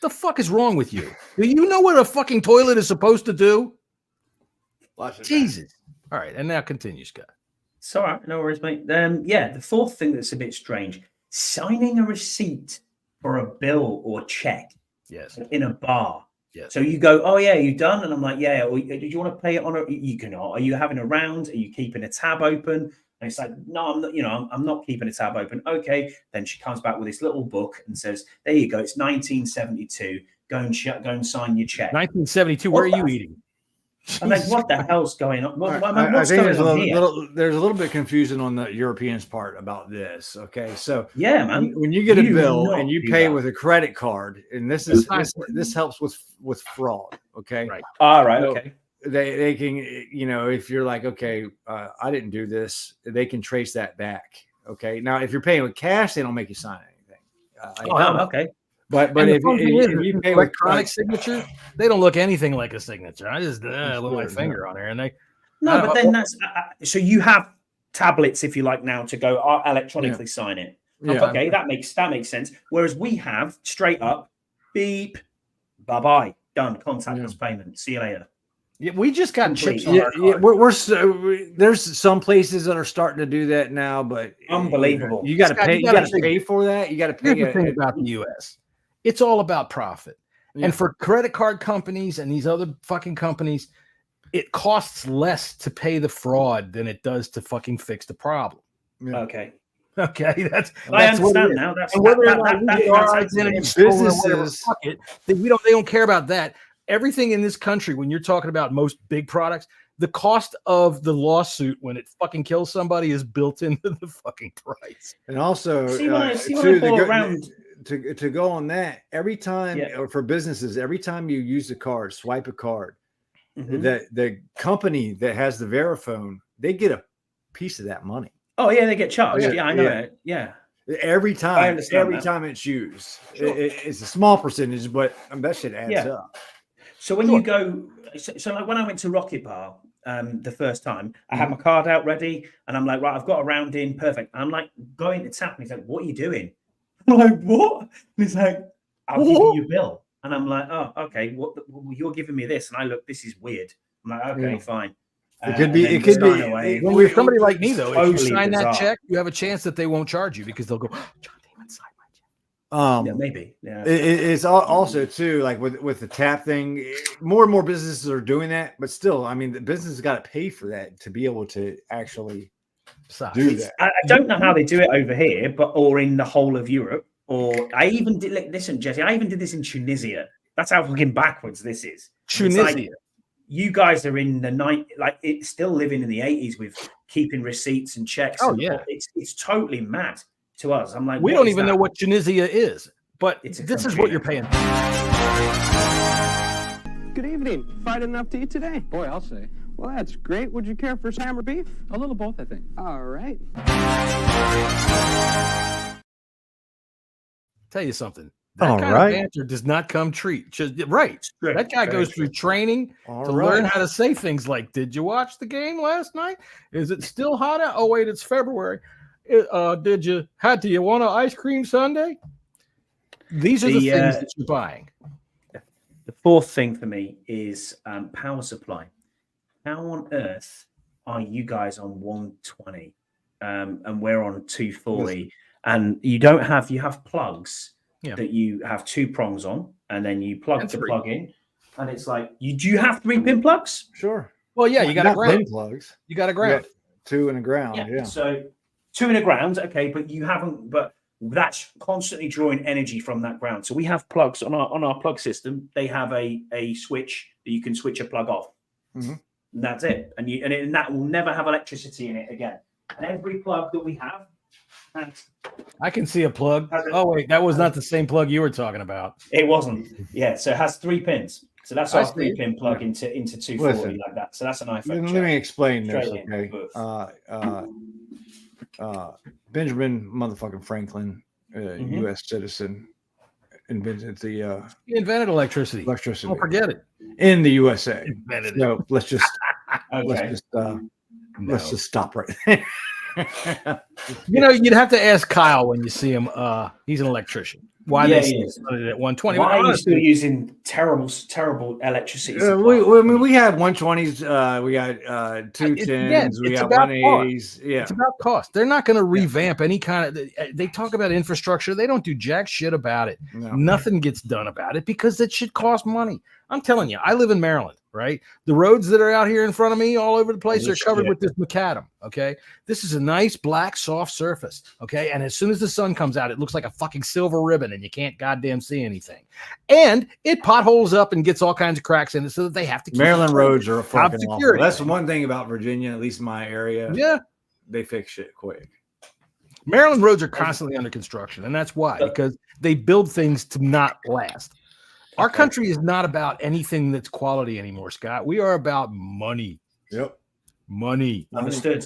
The fuck is wrong with you? Do you know what a fucking toilet is supposed to do? Jesus. All right, and now continue, Scott. It's all right, no worries, mate. The fourth thing that's a bit strange: signing a receipt for a bill or check. Yes. In a bar. Yes. So you go, oh yeah, you done? And I'm like, yeah. Or, did you want to pay it on? You cannot. Are you having a round? Are you keeping a tab open? And it's like, no, I'm not, I'm not keeping a tab open. Okay. Then she comes back with this little book and says, there you go. It's 1972. Go and sign your check. 1972. Where are you eating? I'm like, what the hell's going on? What's I think going on here? there's a little bit of confusion on the Europeans' part about this. Okay, so yeah, man, when you get a bill and you pay with a credit card, and this helps with fraud. Okay, right. All right. So okay. They can, if you're like, okay, I didn't do this, they can trace that back. Okay, now if you're paying with cash, they don't make you sign anything. Okay. But if you pay with electronic signature, they don't look anything like a signature. I just put my finger on there, and they. No, but then that's so you have tablets, if you like, now to go electronically sign it. Yeah. Okay, that makes sense. Whereas we have straight up, beep, bye, done, contactless payment. See you later. Yeah, we just got chips on our card. There's some places that are starting to do that now, but unbelievable. You got to pay. You got to pay for that. You got to pay. Here's the thing about the U.S. It's all about profit. Yeah. And for credit card companies and these other fucking companies, it costs less to pay the fraud than it does to fucking fix the problem. Yeah. Okay. That's I understand now. That's whether or not our identity businesses, they don't care about that. Everything in this country, when you're talking about most big products, the cost of the lawsuit when it fucking kills somebody is built into the fucking price. And also, to go on that, every time or for businesses, every time you use a card, swipe a card, the company that has the Verifone, they get a piece of that money. Oh yeah, they get charged. Yeah, I know it. Yeah. Every time it's used, it's a small percentage, but that shit adds up. So when you go, so like when I went to Rocket Bar the first time, I had my card out ready, and I'm like, right, I've got a round in, perfect. I'm like going to tap, and he's like, "What are you doing?" I'm like, "What?" And he's like, "I'll give you your bill," and I'm like, "Oh, okay. What? You're giving me this?" And I look, "This is weird." I'm like, "Okay, fine." It could be. When you're somebody like me, though, if you sign that check, you have a chance that they won't charge you because they'll go, oh, "John Damon signed my check." Yeah, maybe. Yeah. It's also too like with the tap thing. More and more businesses are doing that, but still, I mean, the business has got to pay for that to be able to actually do that. I don't know how they do it over here, or in the whole of Europe. Or I even did. Listen, Jesse, I even did this in Tunisia. That's how fucking backwards this is. Tunisia. You guys are in the night, like it's still living in the 80s with keeping receipts and checks. Oh yeah, it's totally mad to us. I'm like, we don't even know what Tunisia is, but this is what you're paying. Good evening. Fried enough to eat today? Boy, I'll say. Well, that's great. Would you care for ham or beef? A little both, I think. All right. Tell you something. That kind of banter does not come cheap. That guy goes through training to learn how to say things like, "Did you watch the game last night? Is it still hot out? Oh wait, it's February. Do you want an ice cream sundae?" These are the things that you're buying. The fourth thing for me is power supply. How on earth are you guys on 120 and we're on 240? And you have plugs that you have 2 prongs on, and then you plug the plug in, and it's like, do you have 3-pin plugs? Sure. Well, yeah, you got a ground plugs. You got a ground. 2 and a ground. Yeah. So 2 and a ground, okay, but you haven't. But that's constantly drawing energy from that ground. So we have plugs on our plug system. They have a switch that you can switch a plug off, and that's it. And that will never have electricity in it again. And every plug that we have. I can see a plug. Oh wait, that was not the same plug you were talking about. It wasn't. Yeah, so it has 3 pins. So that's our 3-pin plug into 240 like that. So that's an iPhone. Let me explain this. Okay. Benjamin motherfucking Franklin, U.S. citizen, invented he invented electricity. Don't forget it. In the USA. Invented so let's just let's just stop right there. You'd have to ask Kyle when you see him. He's an electrician. Why they started at 120? Why are you still using terrible electricity? We have 120s. We got 210s. We got 180s. Yeah, it's about cost. They're not going to revamp any kind of. They talk about infrastructure. They don't do jack shit about it. No. Nothing gets done about it because that shit costs money. I'm telling you. I live in Maryland. right? The roads that are out here in front of me all over the place are covered shit. with this macadam, okay? This is a nice black soft surface, okay? And as soon as the sun comes out, it looks like a fucking silver ribbon and you can't goddamn see anything. And it potholes up and gets all kinds of cracks in it so that they have to keep Maryland roads are Top fucking awful. security. That's the one thing about Virginia, at least in my area. Yeah. They fix shit quick. Maryland roads are constantly under construction, and that's why, because they build things to not last. Our country is not about anything that's quality anymore, Scott. We are about money. Yep. Money. Understood.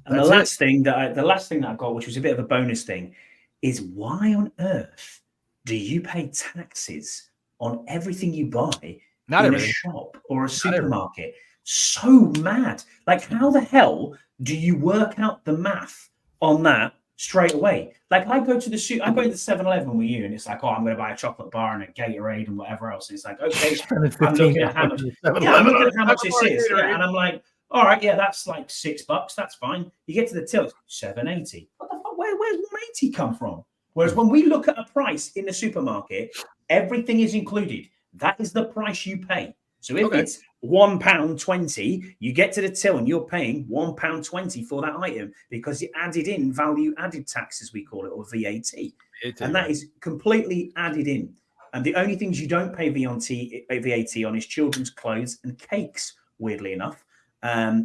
And That's the last thing that I got, which was a bit of a bonus thing, is why on earth do you pay taxes on everything you buy Not in everything. a shop or a supermarket? So mad. Like, how the hell do you work out the math on that straight away? Like, I go to the 7-Eleven with you, and it's like, oh, I'm going to buy a chocolate bar and a Gatorade and whatever else. It's like, okay, I'm looking at how much. Yeah, I'm looking at how much this is, and I'm like, all right, yeah, that's like $6. That's fine. You get to the till, it's $7.80. What the fuck? Where's $1.80 come from? Whereas when we look at a price in the supermarket, everything is included. That is the price you pay. So if it's £1.20, you get to the till and you're paying £1.20 for that item because you added in value added tax, as we call it, or VAT. And that is completely added in. And the only things you don't pay VAT on is children's clothes and cakes, weirdly enough.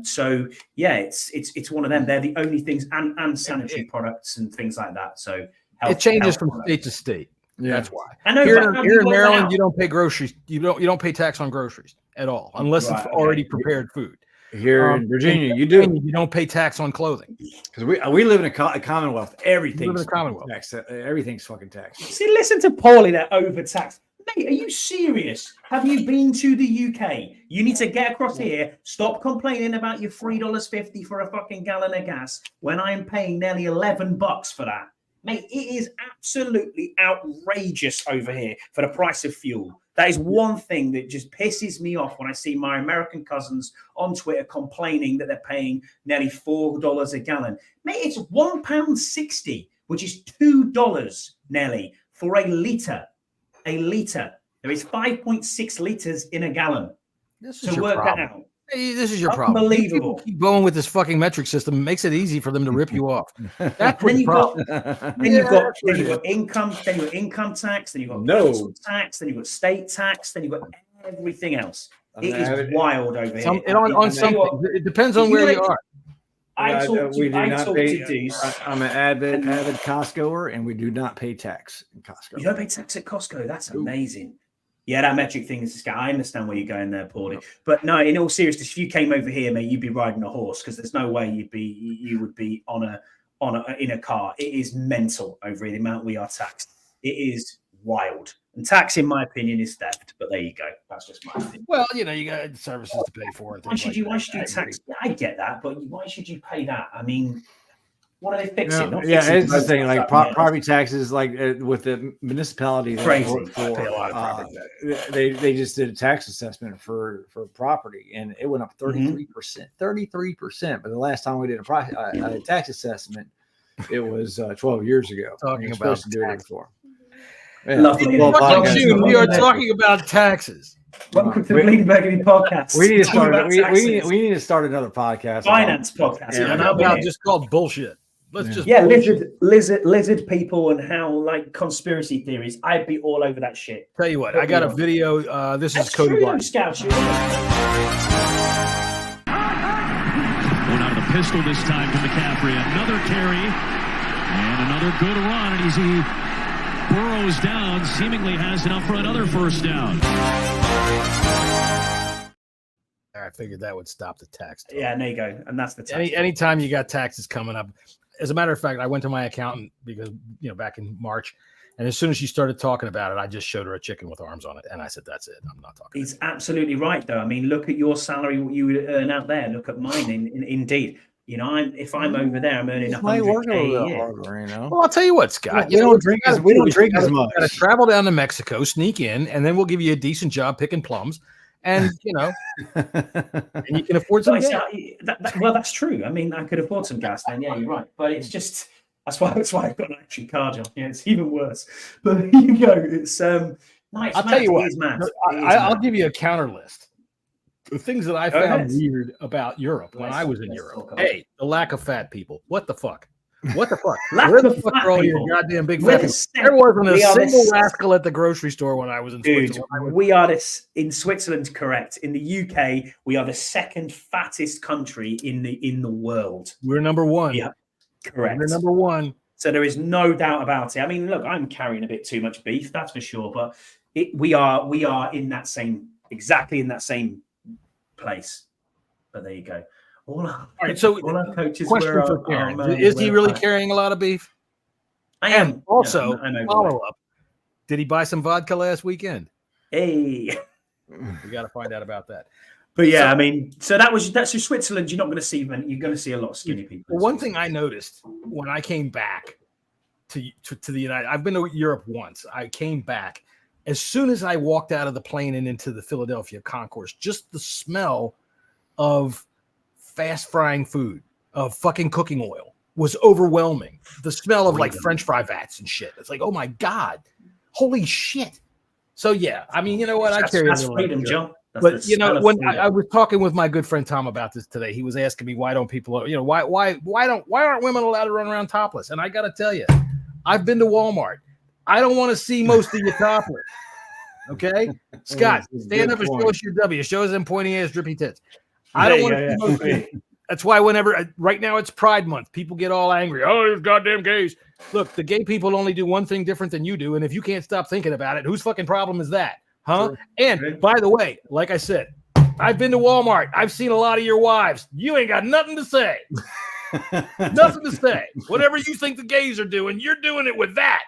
So yeah, it's one of them. They're the only things, and sanitary products and things like that. So it changes from state to state. Yeah. That's why. I know, here but in Maryland, you don't pay groceries. You don't pay tax on groceries at all, unless it's already prepared food. Here in Virginia, you do. You don't pay tax on clothing because we live in a Commonwealth. Everything's live in a Commonwealth. Taxed. Everything's fucking taxed. See, listen to Paulie, they're overtaxed. Mate, are you serious? Have you been to the UK? You need to get across here. Stop complaining about your $3.50 for a fucking gallon of gas when I am paying nearly $11 for that. Mate, it is absolutely outrageous over here for the price of fuel. That is one thing that just pisses me off when I see my American cousins on Twitter complaining that they're paying nearly $4 a gallon. Mate, it's £1.60, which is $2 nearly for a litre. A litre. There is 5.6 litres in a gallon. So work that out. Hey, this is your problem. Unbelievable. Keep going with this fucking metric system. It makes it easy for them to rip you off. That's then the you've problem. You've got income, then you've got income tax, then you've got council tax, then you've got state tax, then you've got everything else. It is wild over here. It depends on where you are. I'm an avid Costcoer, and we do not pay tax in Costco. You don't pay tax at Costco. That's amazing. Yeah, that metric thing is. I understand where you're going there, Paulie. But no, in all seriousness, if you came over here, mate, you'd be riding a horse because there's no way you would be in a car. It is mental over here, the amount we are taxed. It is wild. And tax, in my opinion, is theft. But there you go. That's just my opinion. Well, you got services to pay for. Why should you tax? I get that, but why should you pay that? I mean, what are they fixing? It's the thing. Like property taxes, like with the municipality, crazy. They just did a tax assessment for property, and it went up 33%. 33%. But the last time we did a tax assessment, it was 12 years ago. Talking about to do it before. We are talking about taxes. Welcome to the Bleeding Burgundy podcast. We need to start another podcast. Finance podcast. And how about just called bullshit? Let's just lizard people and how like conspiracy theories. I'd be all over that shit. Tell you what, I got a video. This is Cody Black. Scouts. Going out of the pistol this time to McCaffrey. Another carry and another good run, and he burrows down. Seemingly has enough for another first down. I figured that would stop the tax. Yeah, there you go. And that's the tax. Anytime you got taxes coming up. As a matter of fact, I went to my accountant because, back in March, and as soon as she started talking about it, I just showed her a chicken with arms on it. And I said, that's it. I'm not talking. He's absolutely right, though. I mean, look at your salary, what you would earn out there. Look at mine, Indeed. If I'm over there, I'm earning $100K a year. Well, I'll tell you what, Scott. We don't drink as much. You got to travel down to Mexico, sneak in, and then we'll give you a decent job picking plums. And and you can afford some gas. Well, that's true. I mean, I could afford some gas then. Yeah, you're right. But it's just that's why I've got an action car job. Yeah, it's even worse. But here you go. It's I'll tell you what. I'll give you a counter list. The things that I found weird about Europe when I was in Europe. Hey, the lack of fat people. What the fuck? What the fuck? Where the fuck are all your goddamn big fat people? There wasn't a single rascal at the grocery store when I was in Switzerland. We are this in Switzerland, correct? In the UK, we are the second fattest country in the world. We're number one. Yeah, correct. We're number one. So there is no doubt about it. I mean, look, I'm carrying a bit too much beef, that's for sure. But we are in that exactly in that same place. But there you go. All right, so all our coaches question for Karen. Is he really carrying a lot of beef? I am. And also, follow up. Did he buy some vodka last weekend? Hey. We got to find out about that. But yeah, I mean, so that's your Switzerland. You're not going to see many. You're going to see a lot of skinny people. Well, one thing I noticed when I came back to the United, I've been to Europe once. I came back as soon as I walked out of the plane and into the Philadelphia concourse. Just the smell of fast frying food, of fucking cooking oil was overwhelming. The smell of like French fry vats and shit. It's like, oh my God, holy shit. So yeah, I mean, you know what? I carry that's freedom, Joe. But you know, when I was talking with my good friend Tom about this today, he was asking me why don't people, you know, why aren't women allowed to run around topless? And I got to tell you, I've been to Walmart. I don't want to see most of you topless. Okay, Scott, stand up and show us your W. Show us them pointy ass drippy tits. I don't want to see most of you. That's why whenever right now it's Pride Month, people get all angry. Oh, these goddamn gays. Look, the gay people only do one thing different than you do, and if you can't stop thinking about it, whose fucking problem is that? Huh? Sure. And by the way, like I said, I've been to Walmart. I've seen a lot of your wives. You ain't got nothing to say. Nothing to say. Whatever you think the gays are doing, you're doing it with that.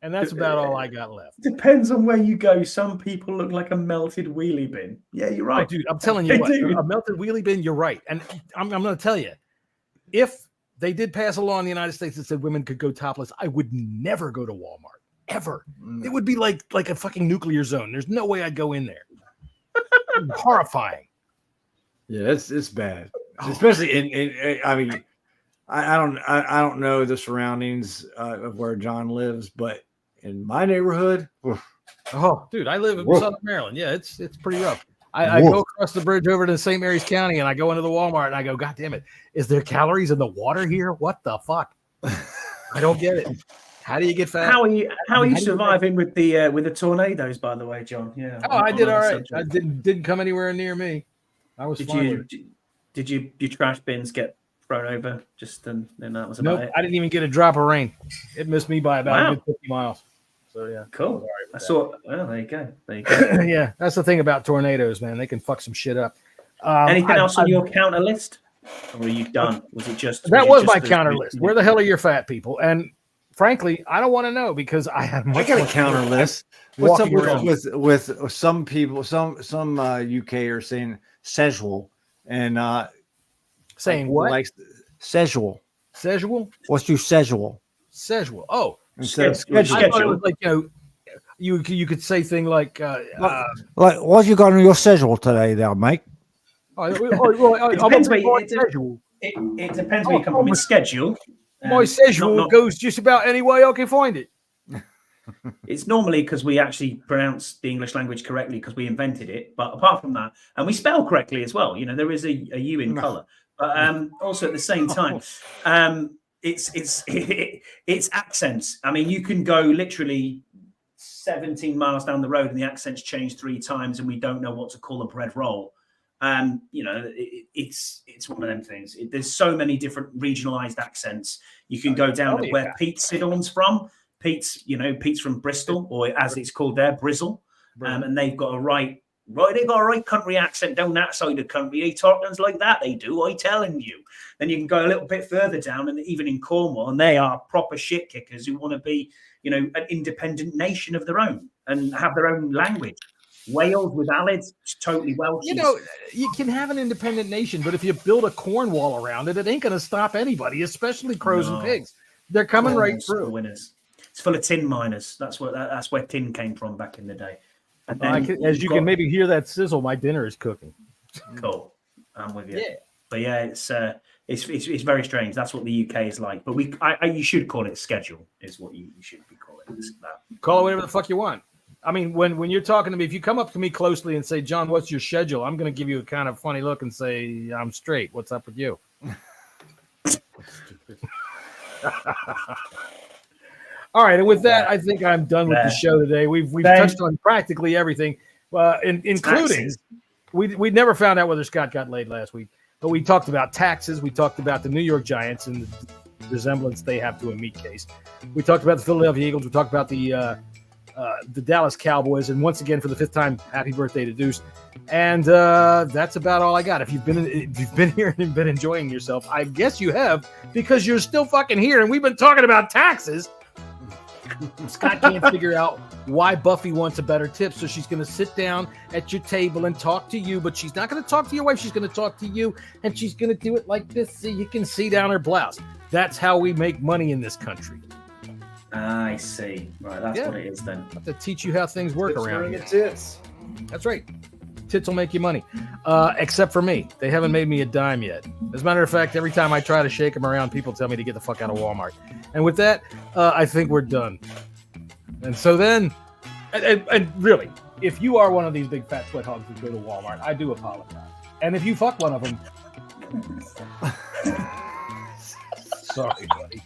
And that's about all I got left. Depends on where you go. Some people look like a melted wheelie bin. Yeah, you're right. Oh, dude, I'm telling you what, a melted wheelie bin, you're right. And I'm going to tell you, if they did pass a law in the United States that said women could go topless, I would never go to Walmart. Ever. It would be like a fucking nuclear zone. There's no way I'd go in there. Horrifying. Yeah, it's bad. Especially in I mean, I don't know the surroundings of where John lives, but in my neighborhood, oh, dude, I live in Southern Maryland. Yeah, it's pretty rough. I go across the bridge over to St. Mary's County, and I go into the Walmart, and I go, God damn it, is there calories in the water here? What the fuck? I don't get it. How do you get fat? How are you surviving with the tornadoes, by the way, John? Yeah. Oh, I did all right. I didn't come anywhere near me. I was fine. Did your trash bins get thrown over? Just and that was about it. I didn't even get a drop of rain. It missed me by about a good 50 miles. So yeah, cool. I saw. Oh, there you go. There you go. Yeah, that's the thing about tornadoes, man. They can fuck some shit up. Anything else on your counter list? Or were you done? Was it just that? Was my counter list? Where the hell are your fat people? And frankly, I don't want to know because I got a counter list. What's up with some people? Some UK are saying sexual and saying what? Like sexual. Sexual. What's your sexual? Sexual. Oh, schedule. I thought it was like you could say thing like what you got on your schedule today, there, mate? It depends where you come from. It's schedule. My schedule goes just about any way I can find it. It's normally because we actually pronounce the English language correctly because we invented it. But apart from that, and we spell correctly as well. You know, there is a U in colour. But also at the same time, it's accents. I mean, you can go literally 17 miles down the road and the accents change 3 times, and we don't know what to call a bread roll. You know, it's one of them things. There's so many different regionalized accents. You can go down to where Pete Sidorn's from. Pete's from Bristol, or as it's called there, Brizzle. And they've got a right, they've got a right country accent down that side of the country. They talk things like that. They do, I telling you. Then you can go a little bit further down, and even in Cornwall, and they are proper shit kickers who want to be, an independent nation of their own and have their own language. Wales with Alids, totally Welsh. You can have an independent nation, but if you build a corn wall around it, it ain't going to stop anybody, especially crows and pigs. They're coming right through. Winners. It's full of tin miners. That's where tin came from back in the day. And then as you can maybe hear that sizzle, my dinner is cooking. Cool, I'm with you. Yeah. But yeah, it's very strange. That's what the UK is like. But you should call it schedule. Is what you should be calling it. Call it whatever the fuck you want. I mean, when you're talking to me, if you come up to me closely and say, John, what's your schedule? I'm going to give you a kind of funny look and say, I'm straight. What's up with you? All right. And with that, I think I'm done with the show today. We've touched on practically everything, including we never found out whether Scott got laid last week, but we talked about taxes. We talked about the New York Giants and the resemblance they have to a meat case. We talked about the Philadelphia Eagles. We talked about the Dallas Cowboys, and once again, for the 5th time, happy birthday to Deuce. And that's about all I got. If you've been here and been enjoying yourself, I guess you have, because you're still fucking here, and we've been talking about taxes. Scott can't figure out why Buffy wants a better tip, so she's going to sit down at your table and talk to you, but she's not going to talk to your wife. She's going to talk to you, and she's going to do it like this so you can see down her blouse. That's how we make money in this country. I see. Right, that's what it is then. I have to teach you how things work around here. Tits. That's right. Tits will make you money. Except for me. They haven't made me a dime yet. As a matter of fact, every time I try to shake them around, people tell me to get the fuck out of Walmart. And with that, I think we're done. And so then, and really, if you are one of these big fat sweat hogs that go to Walmart, I do apologize. And if you fuck one of them, sorry, buddy.